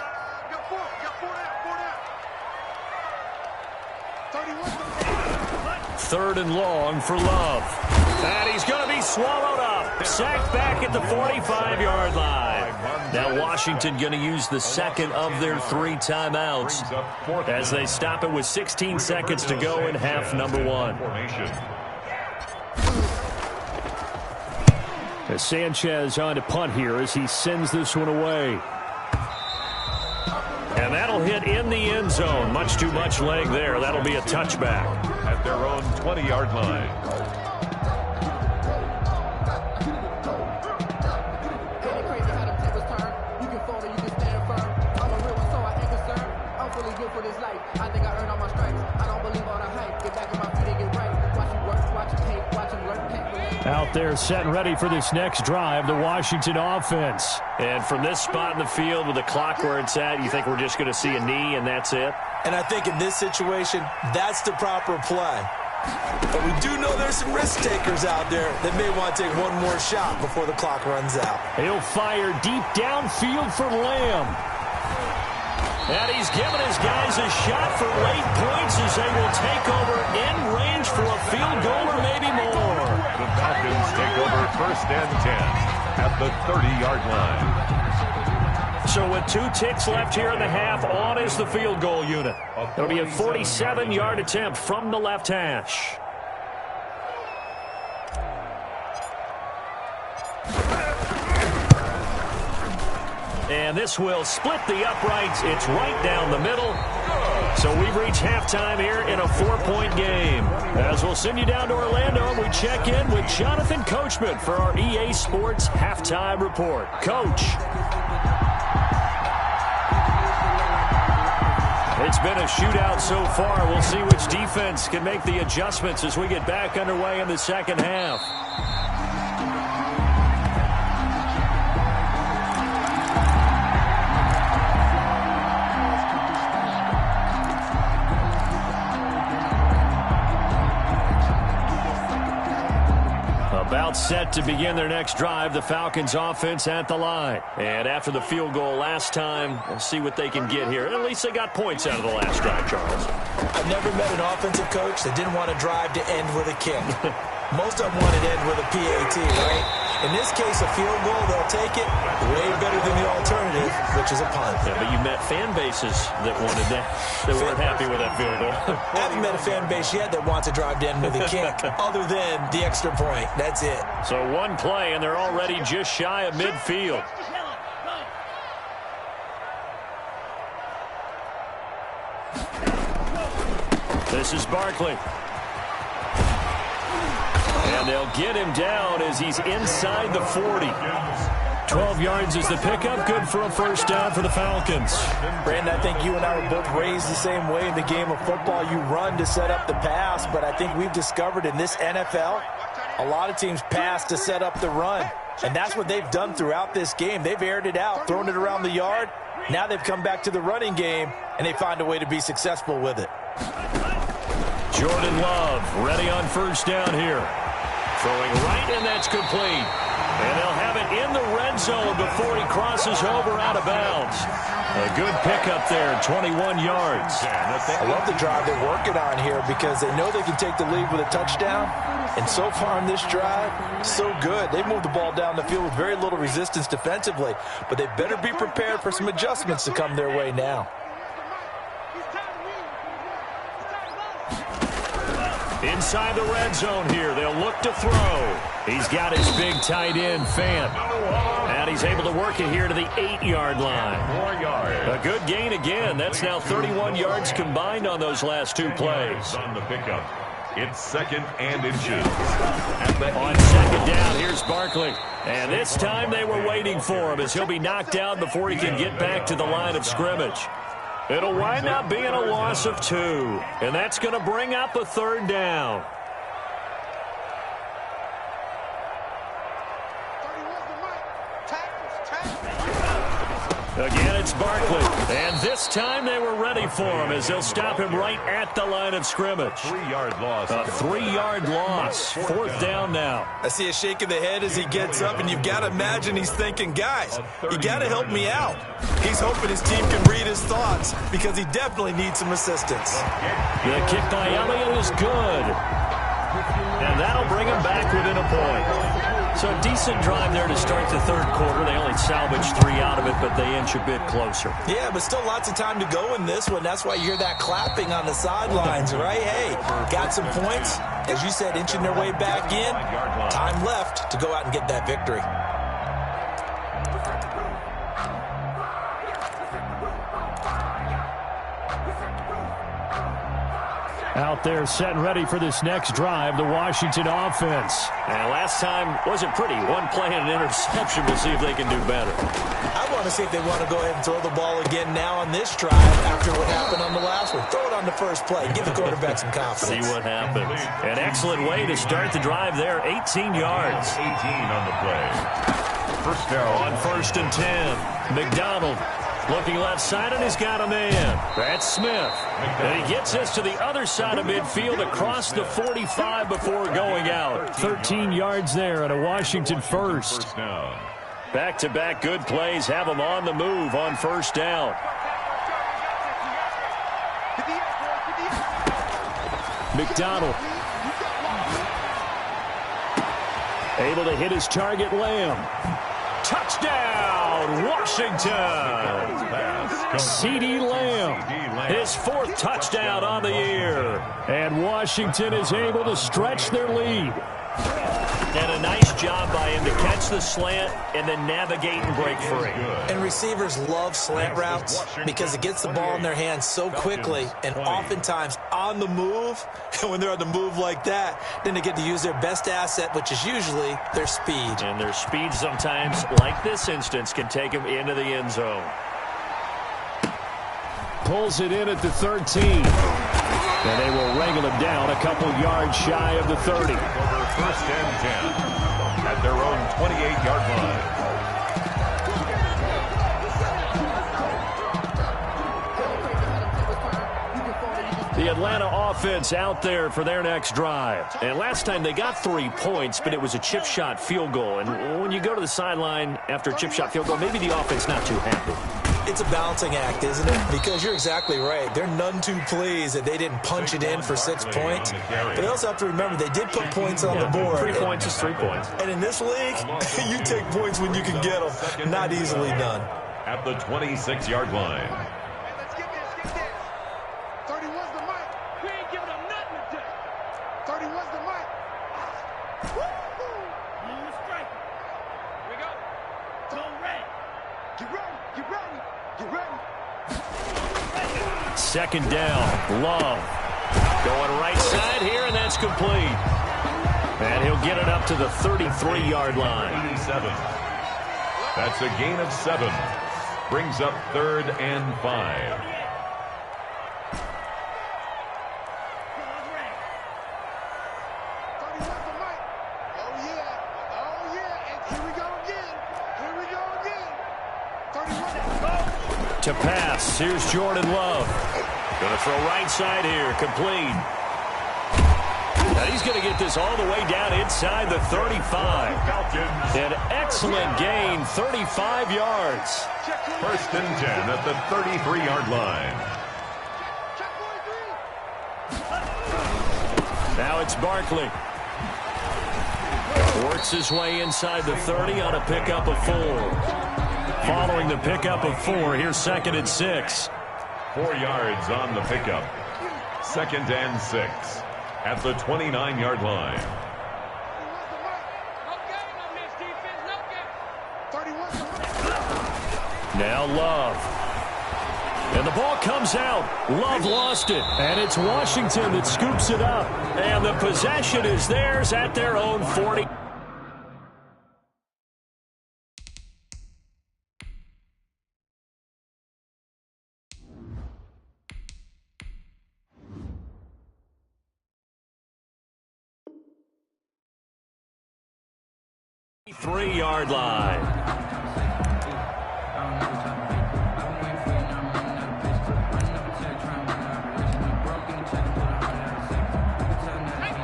3rd and long for Love. And he's going to be swallowed up. Sacked back at the 45-yard line. Now Washington going to use the second of their 3 timeouts as they stop it with 16 seconds to go in half number 1. As Sanchez on to punt here as he sends this one away. And that'll hit in the end zone. Much too much leg there. That'll be a touchback. At their own 20-yard line. I think I earned all my stripes. I don't believe all the hype. Get back on my feet and get right. Watch Out there set and ready for this next drive, the Washington offense. And from this spot in the field with the clock where it's at, you think we're just going to see a knee and that's it? And I think in this situation, that's the proper play. But we do know there's some risk takers out there that may want to take one more shot before the clock runs out. He'll fire deep downfield for Lamb. And he's giving his guys a shot for late points as they will take over in range for a field goal or maybe more. The Falcons take over 1st and 10 at the 30-yard line. So with 2 ticks left here in the half, on is the field goal unit. It'll be a 47-yard attempt from the left hash. And this will split the uprights. It's right down the middle. So we've reached halftime here in a 4-point game. As we'll send you down to Orlando, we check in with Jonathan Coachman for our EA Sports Halftime Report. Coach. It's been a shootout so far. We'll see which defense can make the adjustments as we get back underway in the second half. About set to begin their next drive, the Falcons offense at the line. And after the field goal last time, we'll see what they can get here. At least they got points out of the last drive, Charles. I've never met an offensive coach that didn't want to drive to end with a kick. Most of them want to end with a PAT, right? In this case, a field goal, they'll take it way better than the alternative, which is a punt. Yeah, but you met fan bases that wanted that, that weren't happy with that field goal. I haven't met a fan base yet that wants to drive to end with a kick, other than the extra point. That's it. So one play, and they're already just shy of midfield. This is Barkley. And they'll get him down as he's inside the 40. 12 yards is the pickup. Good for a first down for the Falcons. Brandon, I think you and I were both raised the same way in the game of football. You run to set up the pass, but I think we've discovered in this NFL, a lot of teams pass to set up the run. And that's what they've done throughout this game. They've aired it out, thrown it around the yard. Now they've come back to the running game, and they find a way to be successful with it. Jordan Love ready on first down here. Throwing right, and that's complete. And they'll have it in the red zone before he crosses over out of bounds. A good pickup there, 21 yards. I love the drive they're working on here because they know they can take the lead with a touchdown. And so far in this drive, so good. They moved the ball down the field with very little resistance defensively, but they better be prepared for some adjustments to come their way now. Inside the red zone here, they'll look to throw. He's got his big tight end, Fant. And he's able to work it here to the 8-yard line. 4 yards. A good gain again. That's now 31 yards combined on those last 2 plays. On the pickup, it's 2nd and inches. On second down, here's Barkley. And this time they were waiting for him as he'll be knocked down before he can get back to the line of scrimmage. It'll wind up being a loss of 2. And that's going to bring up a 3rd down. Again, it's Barkley. And this time they were ready for him as they'll stop him right at the line of scrimmage. 3-yard loss. A 3-yard loss. 4th down now. I see a shake of the head as he gets up, and you've got to imagine he's thinking, guys, you got to help me out. He's hoping his team can read his thoughts because he definitely needs some assistance. The kick by Elliott is good. And that'll bring him back within a point. So a decent drive there to start the 3rd quarter. They only salvaged 3 out of it, but they inch a bit closer. Yeah, but still lots of time to go in this one. That's why you hear that clapping on the sidelines, right? Hey, got some points. As you said, inching their way back in. Time left to go out and get that victory. Out there set and ready for this next drive, the Washington offense. And last time wasn't pretty. One play and an interception. We'll see if they can do better. I want to see if they want to go ahead and throw the ball again now on this drive after what happened on the last one. Throw it on the first play. Give the quarterback some confidence. See what happens. An excellent way to start the drive there. 18 yards. 18 on the play. First down. On 1st and 10. McDonald looking left side, and he's got a man. That's Smith. And he gets us to the other side of midfield across the 45 before going out. 13 yards there and a Washington first. Back-to-back good plays have them on the move on 1st down. McDonald able to hit his target, Lamb. Touchdown, Washington. CeeDee Lamb, his 4th touchdown on the year. And Washington is able to stretch their lead. And a nice job by him to catch the slant and then navigate and break free. And receivers love slant routes because it gets the ball in their hands so quickly and oftentimes on the move. And when they're on the move like that, then they get to use their best asset, which is usually their speed. And their speed sometimes, like this instance, can take them into the end zone. Pulls it in at the 13. And they will wrangle him down a couple yards shy of the 30. Over 1st and 10 at their own 28-yard line. The Atlanta offense out there for their next drive. And last time they got 3 points, but it was a chip shot field goal. And when you go to the sideline after a chip shot field goal, maybe the offense not too happy. It's a balancing act, isn't it? Because you're exactly right. They're none too pleased that they didn't punch it in for 6 points. But they also have to remember they did put points on the board. 3 points is 3 points. And in this league, you take points when you can get them. Not easily done. At the 26-yard line. Let's get this. 31's the mic. We ain't giving them nothing today. 31's the mic. Woo-hoo. On the strike. Here we go. Go red. Get ready. Get ready. Get ready. 2nd down. Love. Going right side here, and that's complete. And he'll get it up to the 33-yard line. 87. That's a gain of 7. Brings up 3rd and 5. To pass, here's Jordan Love. Going to throw right side here, complete. Now he's going to get this all the way down inside the 35. An excellent gain, 35 yards. 1st and 10 at the 33-yard line. Now it's Barkley. Works his way inside the 30 on a pickup of 4. Following the pickup of 4, here's 2nd and 6. 4 yards on the pickup. 2nd and 6 at the 29-yard line. Now Love. And the ball comes out. Love lost it. And it's Washington that scoops it up. And the possession is theirs at their own 40. Three-yard line.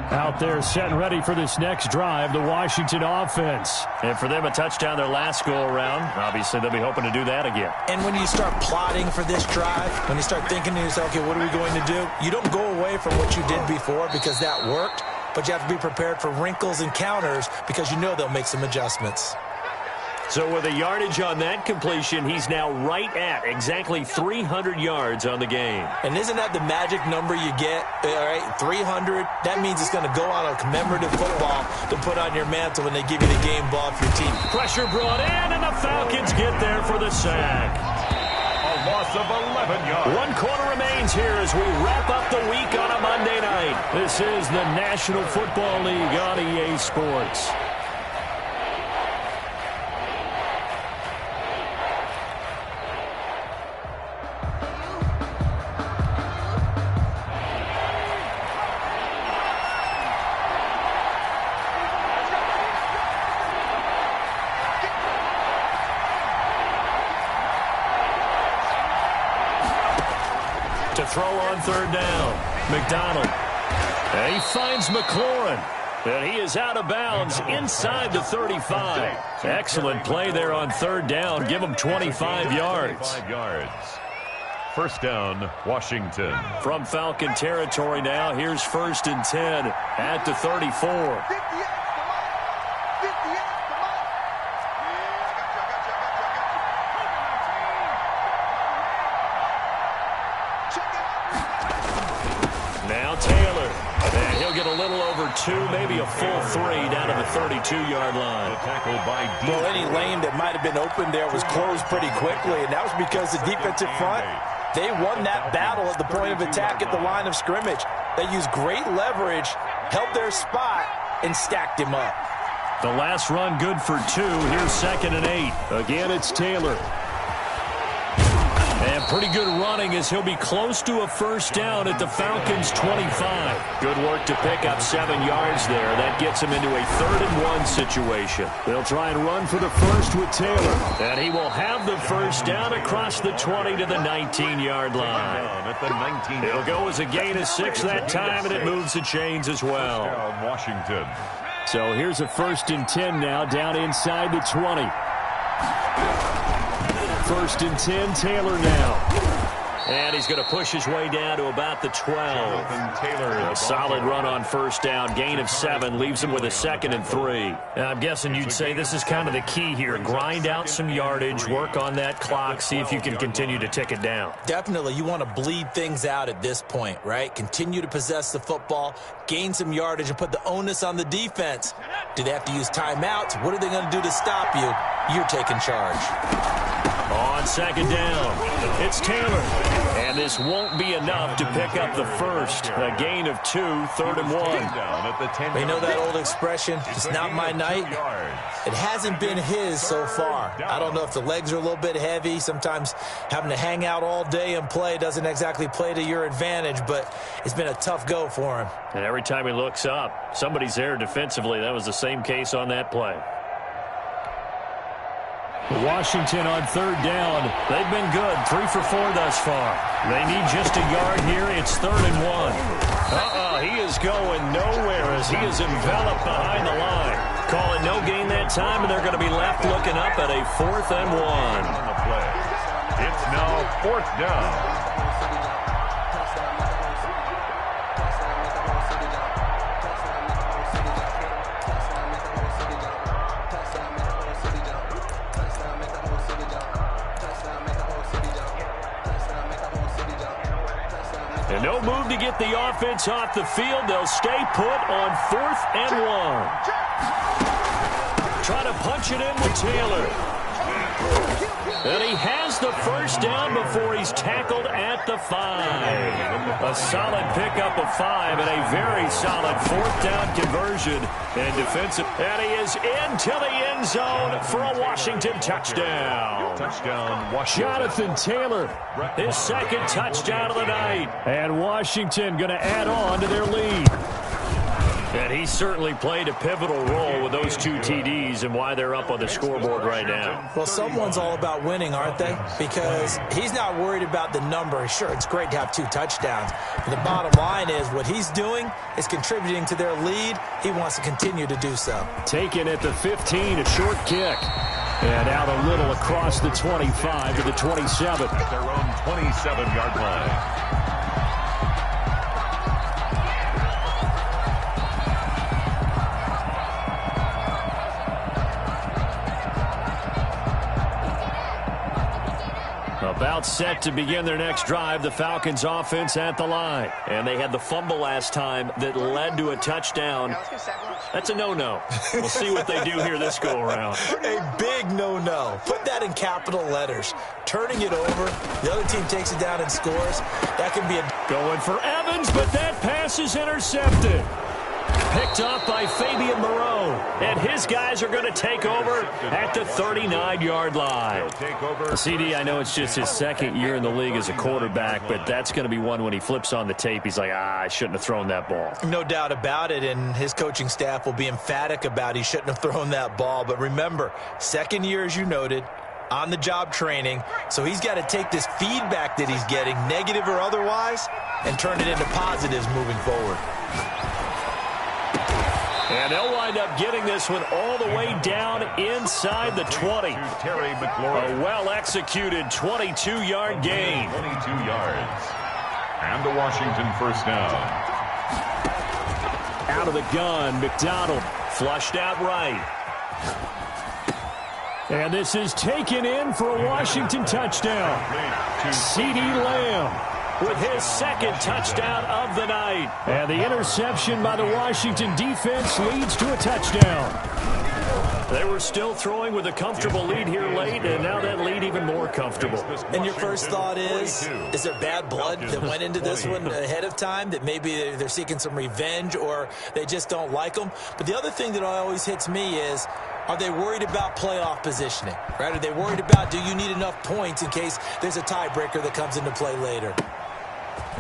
Out there set and ready for this next drive, the Washington offense. And for them, a touchdown their last go-around. Obviously, they'll be hoping to do that again. And when you start plotting for this drive, when you start thinking to yourself, okay, what are we going to do? You don't go away from what you did before because that worked, but you have to be prepared for wrinkles and counters because you know they'll make some adjustments. So with a yardage on that completion, he's now right at exactly 300 yards on the game. And isn't that the magic number you get? All right, 300. That means it's going to go on a commemorative football to put on your mantle when they give you the game ball for your team. Pressure brought in, and the Falcons get there for the sack. A loss loss of 11 yards. 1 quarter remains here as we wrap up the week on a Monday night. This is the National Football League on EA Sports. To throw on 3rd down, McDonald. And he finds McLaurin. And he is out of bounds inside the 35. Excellent play there on 3rd down. Give him 25 yards. 25 yards. First down, Washington. From Falcon territory now, here's 1st and 10 at the 34. Now Taylor, and he'll get a little over 2, maybe a full 3 down to the 32-yard line. Tackled by D. Well, any lane that might have been open there was closed pretty quickly, and that was because the defensive front, they won that battle at the point of attack at the line of scrimmage. They used great leverage, held their spot, and stacked him up. The last run good for 2. Here's 2nd and 8. Again, it's Taylor. And pretty good running as he'll be close to a 1st down at the Falcons' 25. Good work to pick up 7 yards there. That gets him into a 3rd and 1 situation. They'll try and run for the 1st with Taylor. And he will have the 1st down across the 20 to the 19-yard line. At the 19. It'll go as a gain of 6 that time, and it moves the chains as well. Washington. So here's a 1st and 10 now down inside the 20. 1st and 10, Taylor now. And he's going to push his way down to about the 12. Taylor, A solid run on 1st down. Gain of 7 leaves him with a 2nd and 3. Now, I'm guessing you'd say this is kind of the key here. Grind out some yardage, work on that clock, see if you can continue to tick it down. Definitely, you want to bleed things out at this point, right? Continue to possess the football, gain some yardage, and put the onus on the defense. Do they have to use timeouts? What are they going to do to stop you? You're taking charge. On 2nd down, it's Taylor. And this won't be enough to pick up the 1st. A gain of 2, 3rd and 1. They know that old expression, it's not my night. It hasn't been his so far. I don't know if the legs are a little bit heavy. Sometimes having to hang out all day and play doesn't exactly play to your advantage, but it's been a tough go for him. And every time he looks up, somebody's there defensively. That was the same case on that play. Washington on 3rd down. They've been good. 3 for 4 thus far. They need just a yard here. It's 3rd and 1. He is going nowhere as he is enveloped behind the line. Calling no gain that time, and they're going to be left looking up at a 4th and 1. On the play. It's now 4th down. And no move to get the offense off the field. They'll stay put on 4th and 1. Try to punch it in with Taylor. And he has the 1st down before he's tackled at the 5. A solid pickup of 5 and a very solid 4th down conversion. And defensive. And he is into the end zone for a Washington touchdown. Touchdown, Washington. Jonathan Taylor, his 2nd touchdown of the night. And Washington going to add on to their lead. And he certainly played a pivotal role with those 2 TDs and why they're up on the scoreboard right now. Well, someone's all about winning, aren't they? Because he's not worried about the number. Sure, it's great to have 2 touchdowns. But the bottom line is what he's doing is contributing to their lead. He wants to continue to do so. Taken at the 15, a short kick. And out a little across the 25 to the 27. At their own 27-yard line. A About set to begin their next drive, the Falcons offense at the line. And they had the fumble last time that led to a touchdown. That's a no-no. We'll see what they do here this go-around. A big no-no. Put that in capital letters. Turning it over, the other team takes it down and scores. That could be a... Going for Evans, but that pass is intercepted. Picked up by Fabian Moreau. And his guys are going to take over at the 39-yard line. CD, I know it's just his second year in the league as a quarterback, but that's going to be one when he flips on the tape. He's like, I shouldn't have thrown that ball. No doubt about it, and his coaching staff will be emphatic about he shouldn't have thrown that ball. But remember, second year, as you noted, on-the-job training, so he's got to take this feedback that he's getting, negative or otherwise, and turn it into positives moving forward. And they'll wind up getting this one all the way down inside the 20. A well-executed 22-yard gain. 22 yards. And the Washington first down. Out of the gun, McDonald flushed out right. And this is taken in for a Washington touchdown. CeeDee Lamb with his second touchdown of the night. And the interception by the Washington defense leads to a touchdown. They were still throwing with a comfortable lead here late, and now that lead even more comfortable. And your first thought is there bad blood that went into this one ahead of time, that maybe they're seeking some revenge or they just don't like them? But the other thing that always hits me is, are they worried about playoff positioning? Right? Are they worried about, do you need enough points in case there's a tiebreaker that comes into play later?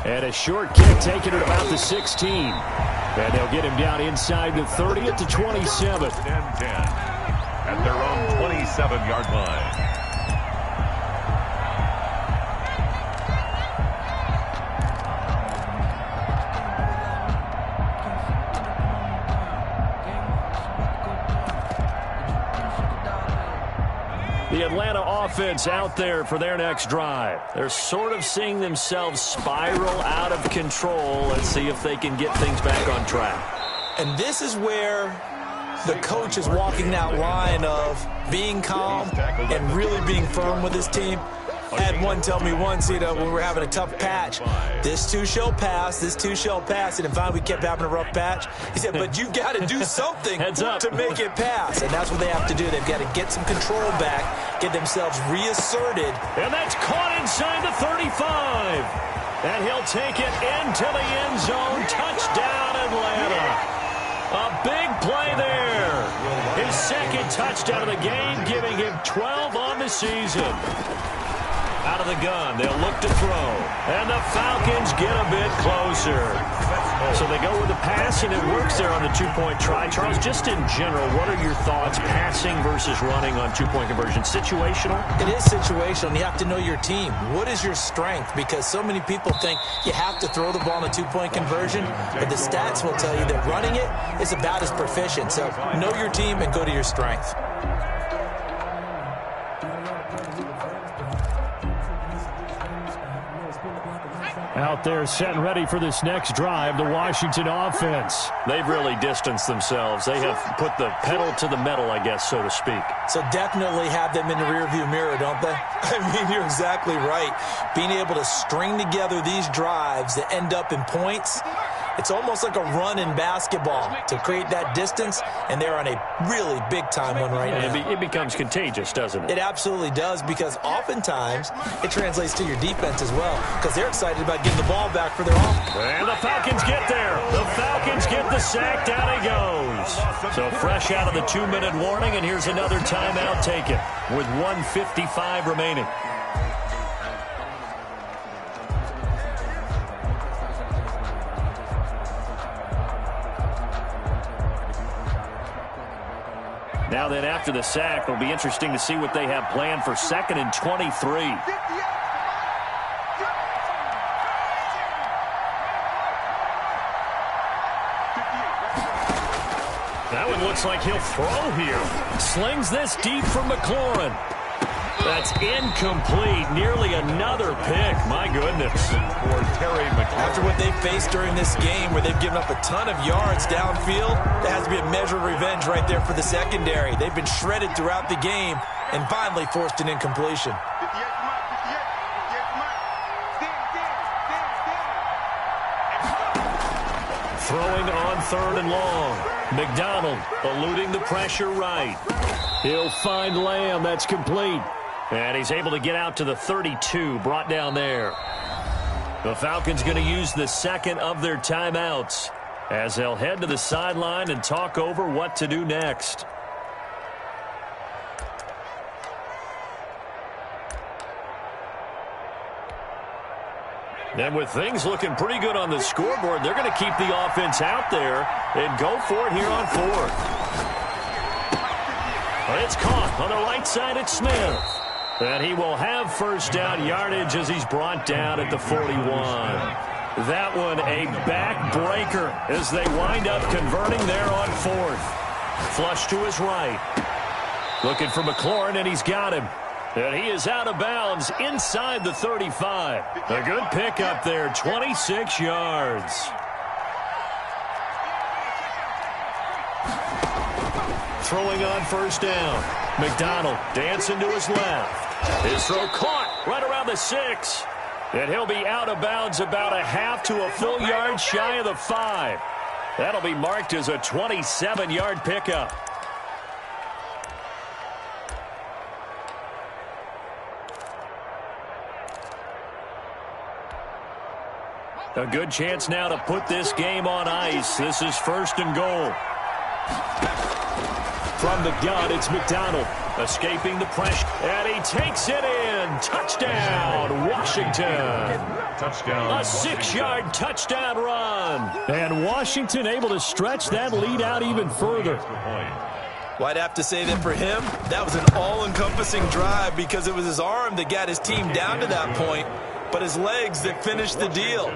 And a short kick taken at about the 16. And they'll get him down inside the 30 at the 27. And 10 at their own 27-yard line. The Atlanta offense out there for their next drive. They're sort of seeing themselves spiral out of control. Let's see if they can get things back on track. And this is where the coach is walking that line of being calm and really being firm with his team. I had one tell me once, when we were having a tough patch, this too shall pass, this too shall pass. And finally we kept having a rough patch. He said, but you've got to do something to make it pass. And that's what they have to do. They've got to get some control back, get themselves reasserted. And that's caught inside the 35. And he'll take it into the end zone. Touchdown, Atlanta. A big play there. His second touchdown of the game, giving him 12 on the season. Out of the gun, they'll look to throw. And the Falcons get a bit closer. So they go with the pass, and it works there on the two-point try. Charles, just in general, what are your thoughts, passing versus running on two-point conversion? Situational? It is situational. You have to know your team. What is your strength? Because so many people think you have to throw the ball in a two-point conversion, but the stats will tell you that running it is about as proficient. So know your team and go to your strength. Out there set and ready for this next drive, the Washington offense. They've really distanced themselves. They have put the pedal to the metal, I guess, so to speak. So definitely have them in the rearview mirror, don't they? I mean, you're exactly right. Being able to string together these drives that end up in points, it's almost like a run in basketball to create that distance, and they're on a really big-time one right now. It becomes contagious, doesn't it? It absolutely does, because oftentimes it translates to your defense as well, because they're excited about getting the ball back for their offense. And the Falcons get there. The Falcons get the sack. Down he goes. So fresh out of the 2-minute warning, and here's another timeout taken with 1:55 remaining. Now then, after the sack, it'll be interesting to see what they have planned for 2nd and 23. That one looks like he'll throw here. Slings this deep from McLaurin. That's incomplete. Nearly another pick. My goodness. After what they faced during this game, where they've given up a ton of yards downfield, there has to be a measure of revenge right there for the secondary. They've been shredded throughout the game and finally forced an incompletion. Throwing on 3rd and long. McDonald eluding the pressure right. He'll find Lamb. That's complete. And he's able to get out to the 32, brought down there. The Falcons going to use the second of their timeouts as they'll head to the sideline and talk over what to do next. And with things looking pretty good on the scoreboard, they're going to keep the offense out there and go for it here on 4th. It's caught on the right side at Smith. And he will have first down yardage as he's brought down at the 41. That one a backbreaker as they wind up converting there on 4th. Flush to his right. Looking for McLaurin, and he's got him. And he is out of bounds inside the 35. A good pickup there, 26 yards. Throwing on first down. McDonald dancing to his left. His throw caught right around the 6. And he'll be out of bounds about a half to a full yard shy of the 5. That'll be marked as a 27-yard pickup. A good chance now to put this game on ice. This is 1st and goal. From the gun, it's McDonald escaping the pressure, and he takes it in. Touchdown, Washington. Touchdown. A 6-yard touchdown run. And Washington able to stretch that lead out even further. Well, I'd have to say that for him, that was an all-encompassing drive because it was his arm that got his team down to that point, but his legs that finished the deal.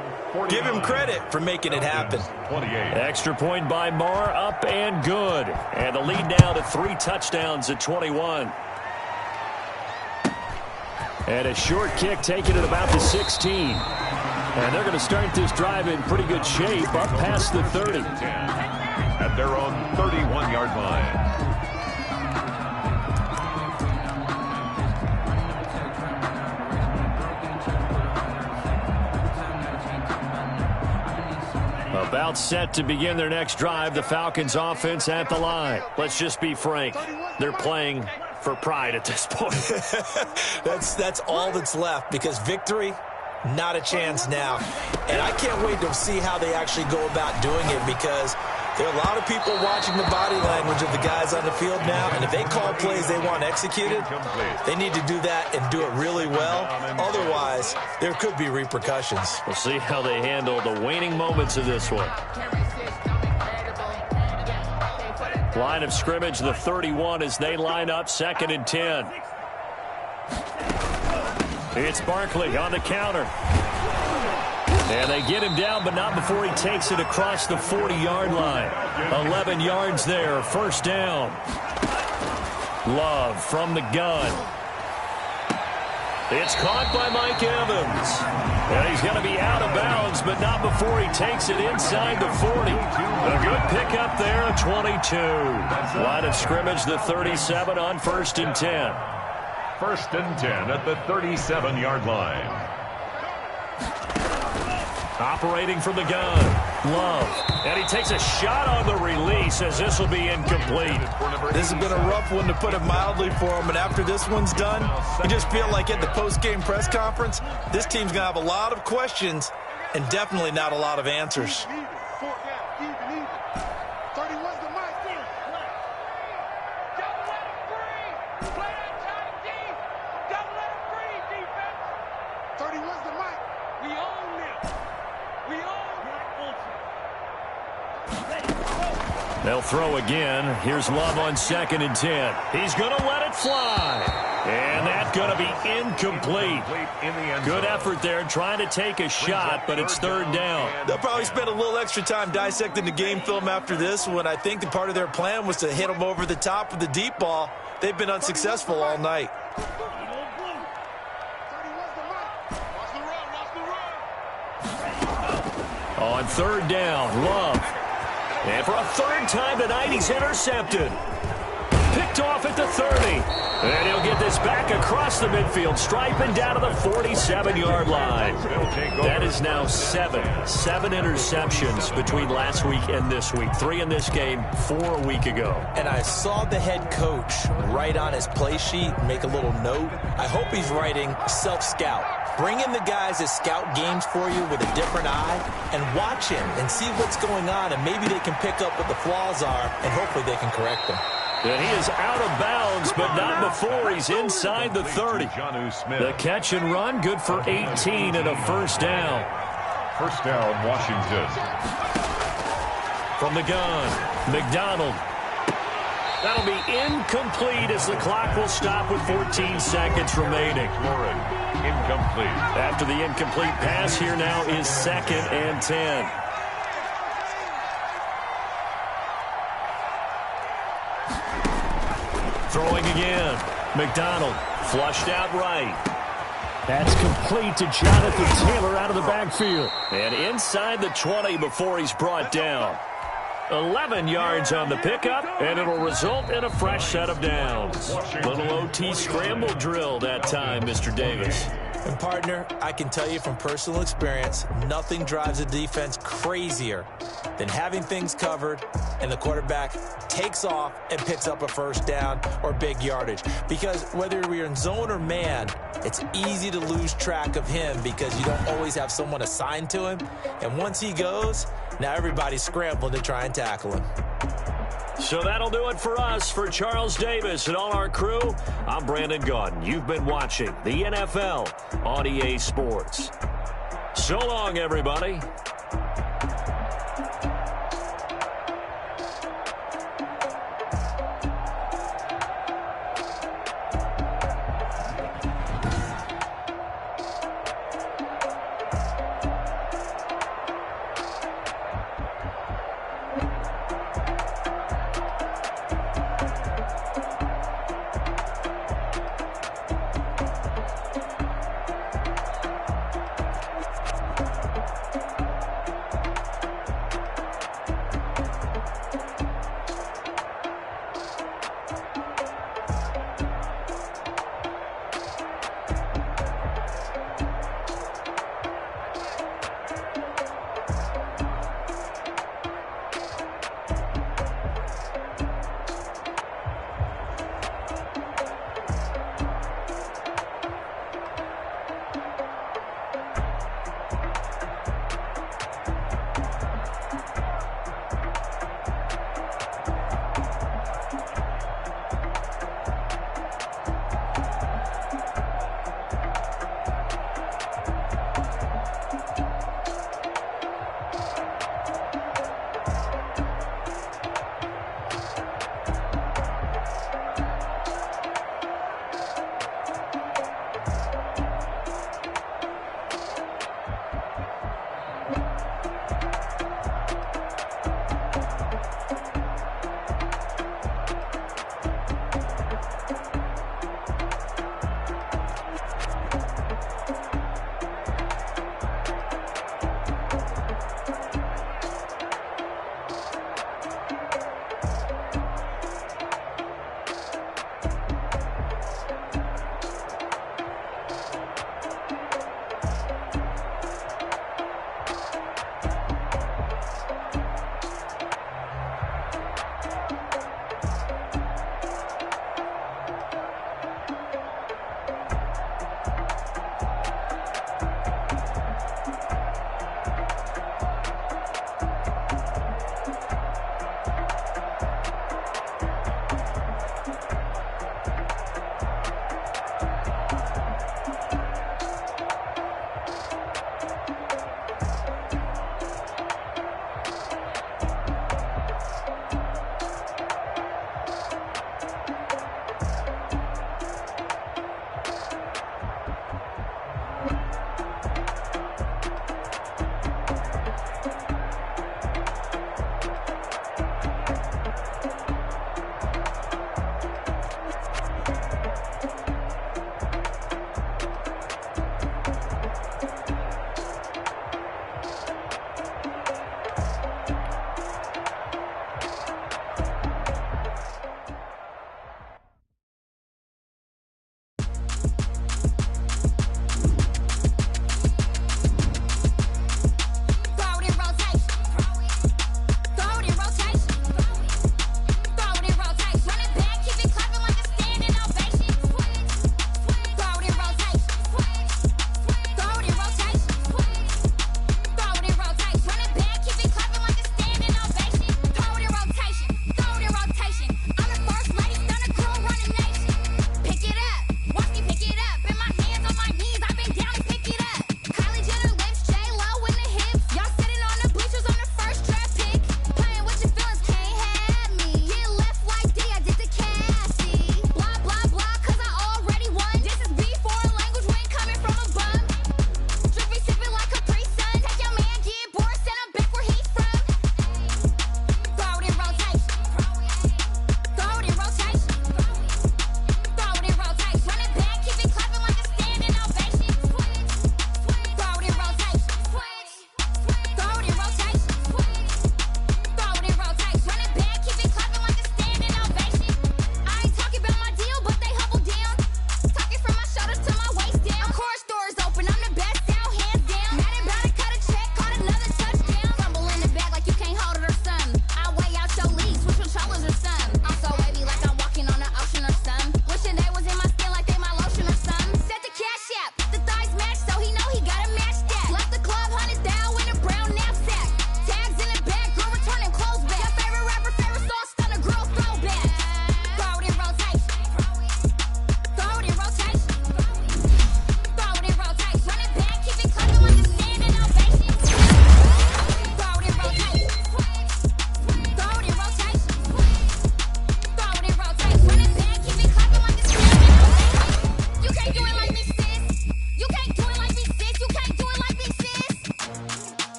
Give him credit for making it happen. Extra point by Marr, up and good. And the lead now to 3 touchdowns at 21. And a short kick taken at about the 16. And they're going to start this drive in pretty good shape up past the 30. At their own 31-yard line. About set to begin their next drive, the Falcons offense at the line. Let's just be frank. They're playing for pride at this point. That's all that's left because victory, not a chance now. And I can't wait to see how they actually go about doing it because there are a lot of people watching the body language of the guys on the field now, and if they call plays they want executed, they need to do that and do it really well. Otherwise, there could be repercussions. We'll see how they handle the waning moments of this one. Line of scrimmage, the 31 as they line up 2nd and 10. It's Barkley on the counter. And they get him down, but not before he takes it across the 40-yard line. 11 yards there, first down. Love from the gun. It's caught by Mike Evans. And he's going to be out of bounds, but not before he takes it inside the 40. A good pickup there, a 22. Line of scrimmage, the 37 on 1st and 10. 1st and 10 at the 37-yard line. Operating from the gun, Love. And he takes a shot on the release as this will be incomplete. This has been a rough one to put it mildly for him, and after this one's done, you just feel like at the post-game press conference, this team's going to have a lot of questions and definitely not a lot of answers. They'll throw again. Here's Love on 2nd and 10. He's going to let it fly. And that's going to be incomplete. Good effort there trying to take a shot, but it's 3rd down. They'll probably spend a little extra time dissecting the game film after this one. I think the part of their plan was to hit them over the top with the deep ball. They've been unsuccessful all night. On 3rd down, Love. And for a 3rd time tonight, he's intercepted. Picked off at the 30. And he'll get this back across the midfield stripe and down to the 47-yard line. That is now seven interceptions between last week and this week. 3 in this game, 4 a week ago. And I saw the head coach write on his play sheet, make a little note. I hope he's writing self-scout. Bring in the guys that scout games for you with a different eye and watch him and see what's going on, and maybe they can pick up what the flaws are, and hopefully they can correct them. And he is out of bounds, but not before he's inside the 30. The catch and run, good for 18 and a first down. First down, Washington. From the gun, McDonald. That'll be incomplete as the clock will stop with 14 seconds remaining. Incomplete. After the incomplete pass, here now is 2nd and 10. Throwing again. McDonald flushed out right. That's complete to Jonathan Taylor out of the backfield. And inside the 20 before he's brought down. 11 yards on the pickup, and it'll result in a fresh set of downs. Little OT scramble drill that time, Mr. Davis. And, partner, I can tell you from personal experience, nothing drives a defense crazier than having things covered and the quarterback takes off and picks up a first down or big yardage. Because whether we're in zone or man, it's easy to lose track of him because you don't always have someone assigned to him. And once he goes, now everybody's scrambling to try and tackle him. So that'll do it for us. For Charles Davis and all our crew, I'm Brandon Gaudin. You've been watching the NFL on EA Sports. So long, everybody.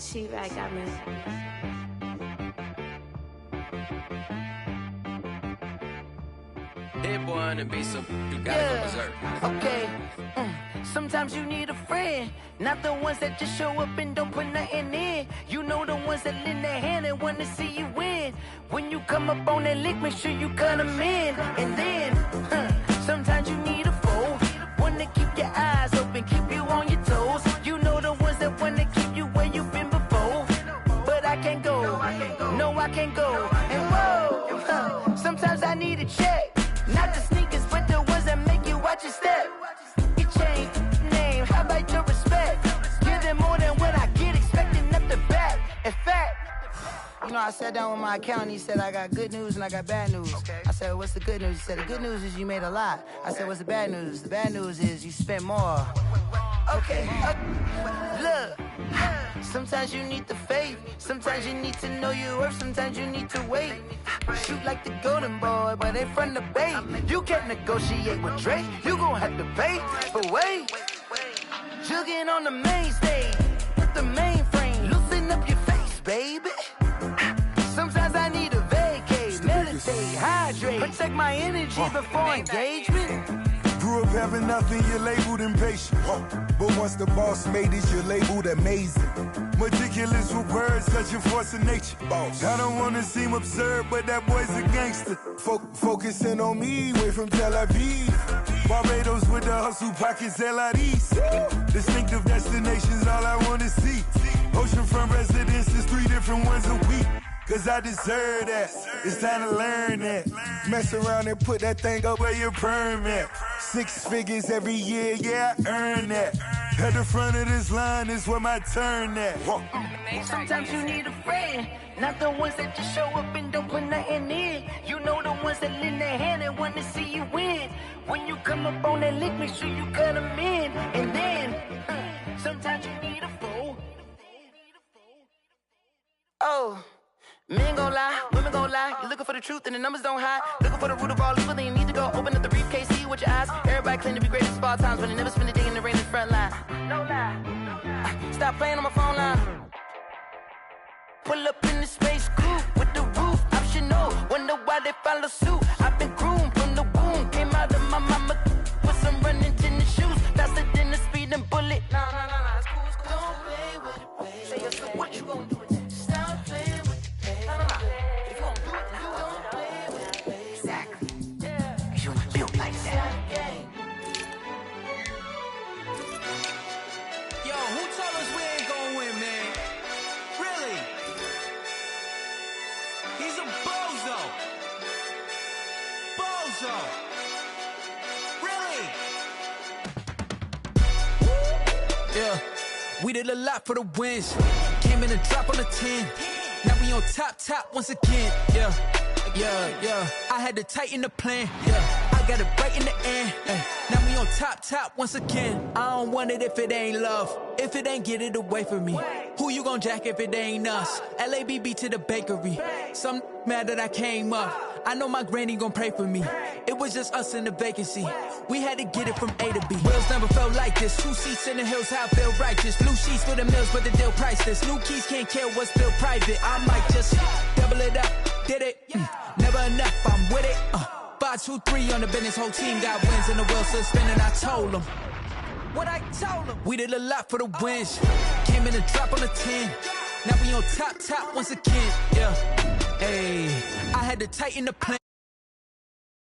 She-Bag got me. Hit one and be some, you gotta go berserk. Okay. Sometimes you need a friend, not the ones that just show up and don't put nothing in. You know the ones that lend their hand and wanna see you win. When you come up on that lick, make sure you cut them in. And then, sometimes you need a foe, one to keep your eyes open, keep you on your toes. You know the ones that wanna keep you where you've been before. But I can't go, no I can't go. And whoa, sometimes I need a check, not the sneakers, but the ones that make you watch your step. Your chain, name, how about your respect? Give them more than what I get, expecting nothing back. In fact, you know, I sat down with my accountant, he said, I got good news and I got bad news. Okay. I said, what's the good news? He said, the good news is you made a lot. I said, what's the bad news? The bad news is you spent more. Okay, look, sometimes you need the faith, sometimes you need to know your worth, sometimes you need to wait. Shoot like the golden boy, but they from the bay. You can't negotiate with Drake, you gon' have to pay. But wait, jugging on the main stage, with the mainframe, loosen up your face, baby. Sometimes I need a vacate, meditate, hydrate, protect my energy before engagement. Grew up having nothing, you're labeled impatient. But once the boss made it, you're labeled amazing. Meticulous with words, such a force of nature. I don't wanna seem absurd, but that boy's a gangster. Focusing on me, way from Tel Aviv. Barbados with the hustle pockets, LIDs. Distinctive destinations, all I wanna see. Oceanfront residences, 3 different ones a week. Cause I deserve that, it's time to learn that. Mess around and put that thing up where your perm at. 6 figures every year, yeah, I earn that. At the front of this line is where my turn at. Sometimes you need a friend, not the ones that just show up and don't put nothing in. You know the ones that lend their hand and want to see you win. When you come up on that lick, make sure you cut them in. And then, sometimes you need a foe. Oh. Men gon' lie, women gon' lie. You're looking for the truth and the numbers don't hide. Looking for the root of all evil, then you need to go open up the briefcase, see with your eyes. Everybody claim to be greatest of all times, but they never spend a day in the rain in the front line. No lie. Stop playing on my phone line. Pull up in the space coupe with the roof optional. Wonder why they follow suit. I've been groomed from the womb, came out of my mama with some running tennis shoes, faster than the speeding bullet. Nah, it's cool, it's cool. Don't play with it, baby. Say yourself, what you gon' do with it? Stop playing with it. If you gon' do it, then don't play with it, baby. Exactly. Yeah. Cause you ain't built like that. Yo, who told us we ain't gon' win, man? Really? He's a bozo. Bozo. Really? Yeah. We did a lot for the wins. Came in a drop on the 10. Now we on top once again, yeah. I had to tighten the plan, yeah. I got it right in the end, now we on top once again. I don't want it if it ain't love, if it ain't get it away from me. Who you gon' jack if it ain't us? LABB to the bakery. Some mad that I came up. I know my granny gon' pray for me. It was just us in the vacancy. We had to get it from A to B. Wheels never felt like this. 2 seats in the hills, how I feel righteous. Blue sheets for the mills, but the deal priceless. New keys can't care what's still private. I might just double it up. Did it? Never enough, I'm with it. 5, 2, 3 on the business. Whole team got wins and the wheels still spinning. I told them what I told them. We did a lot for the wins. Came in a drop on the 10. Now we on top once again, yeah. Hey, I had to tighten the plan.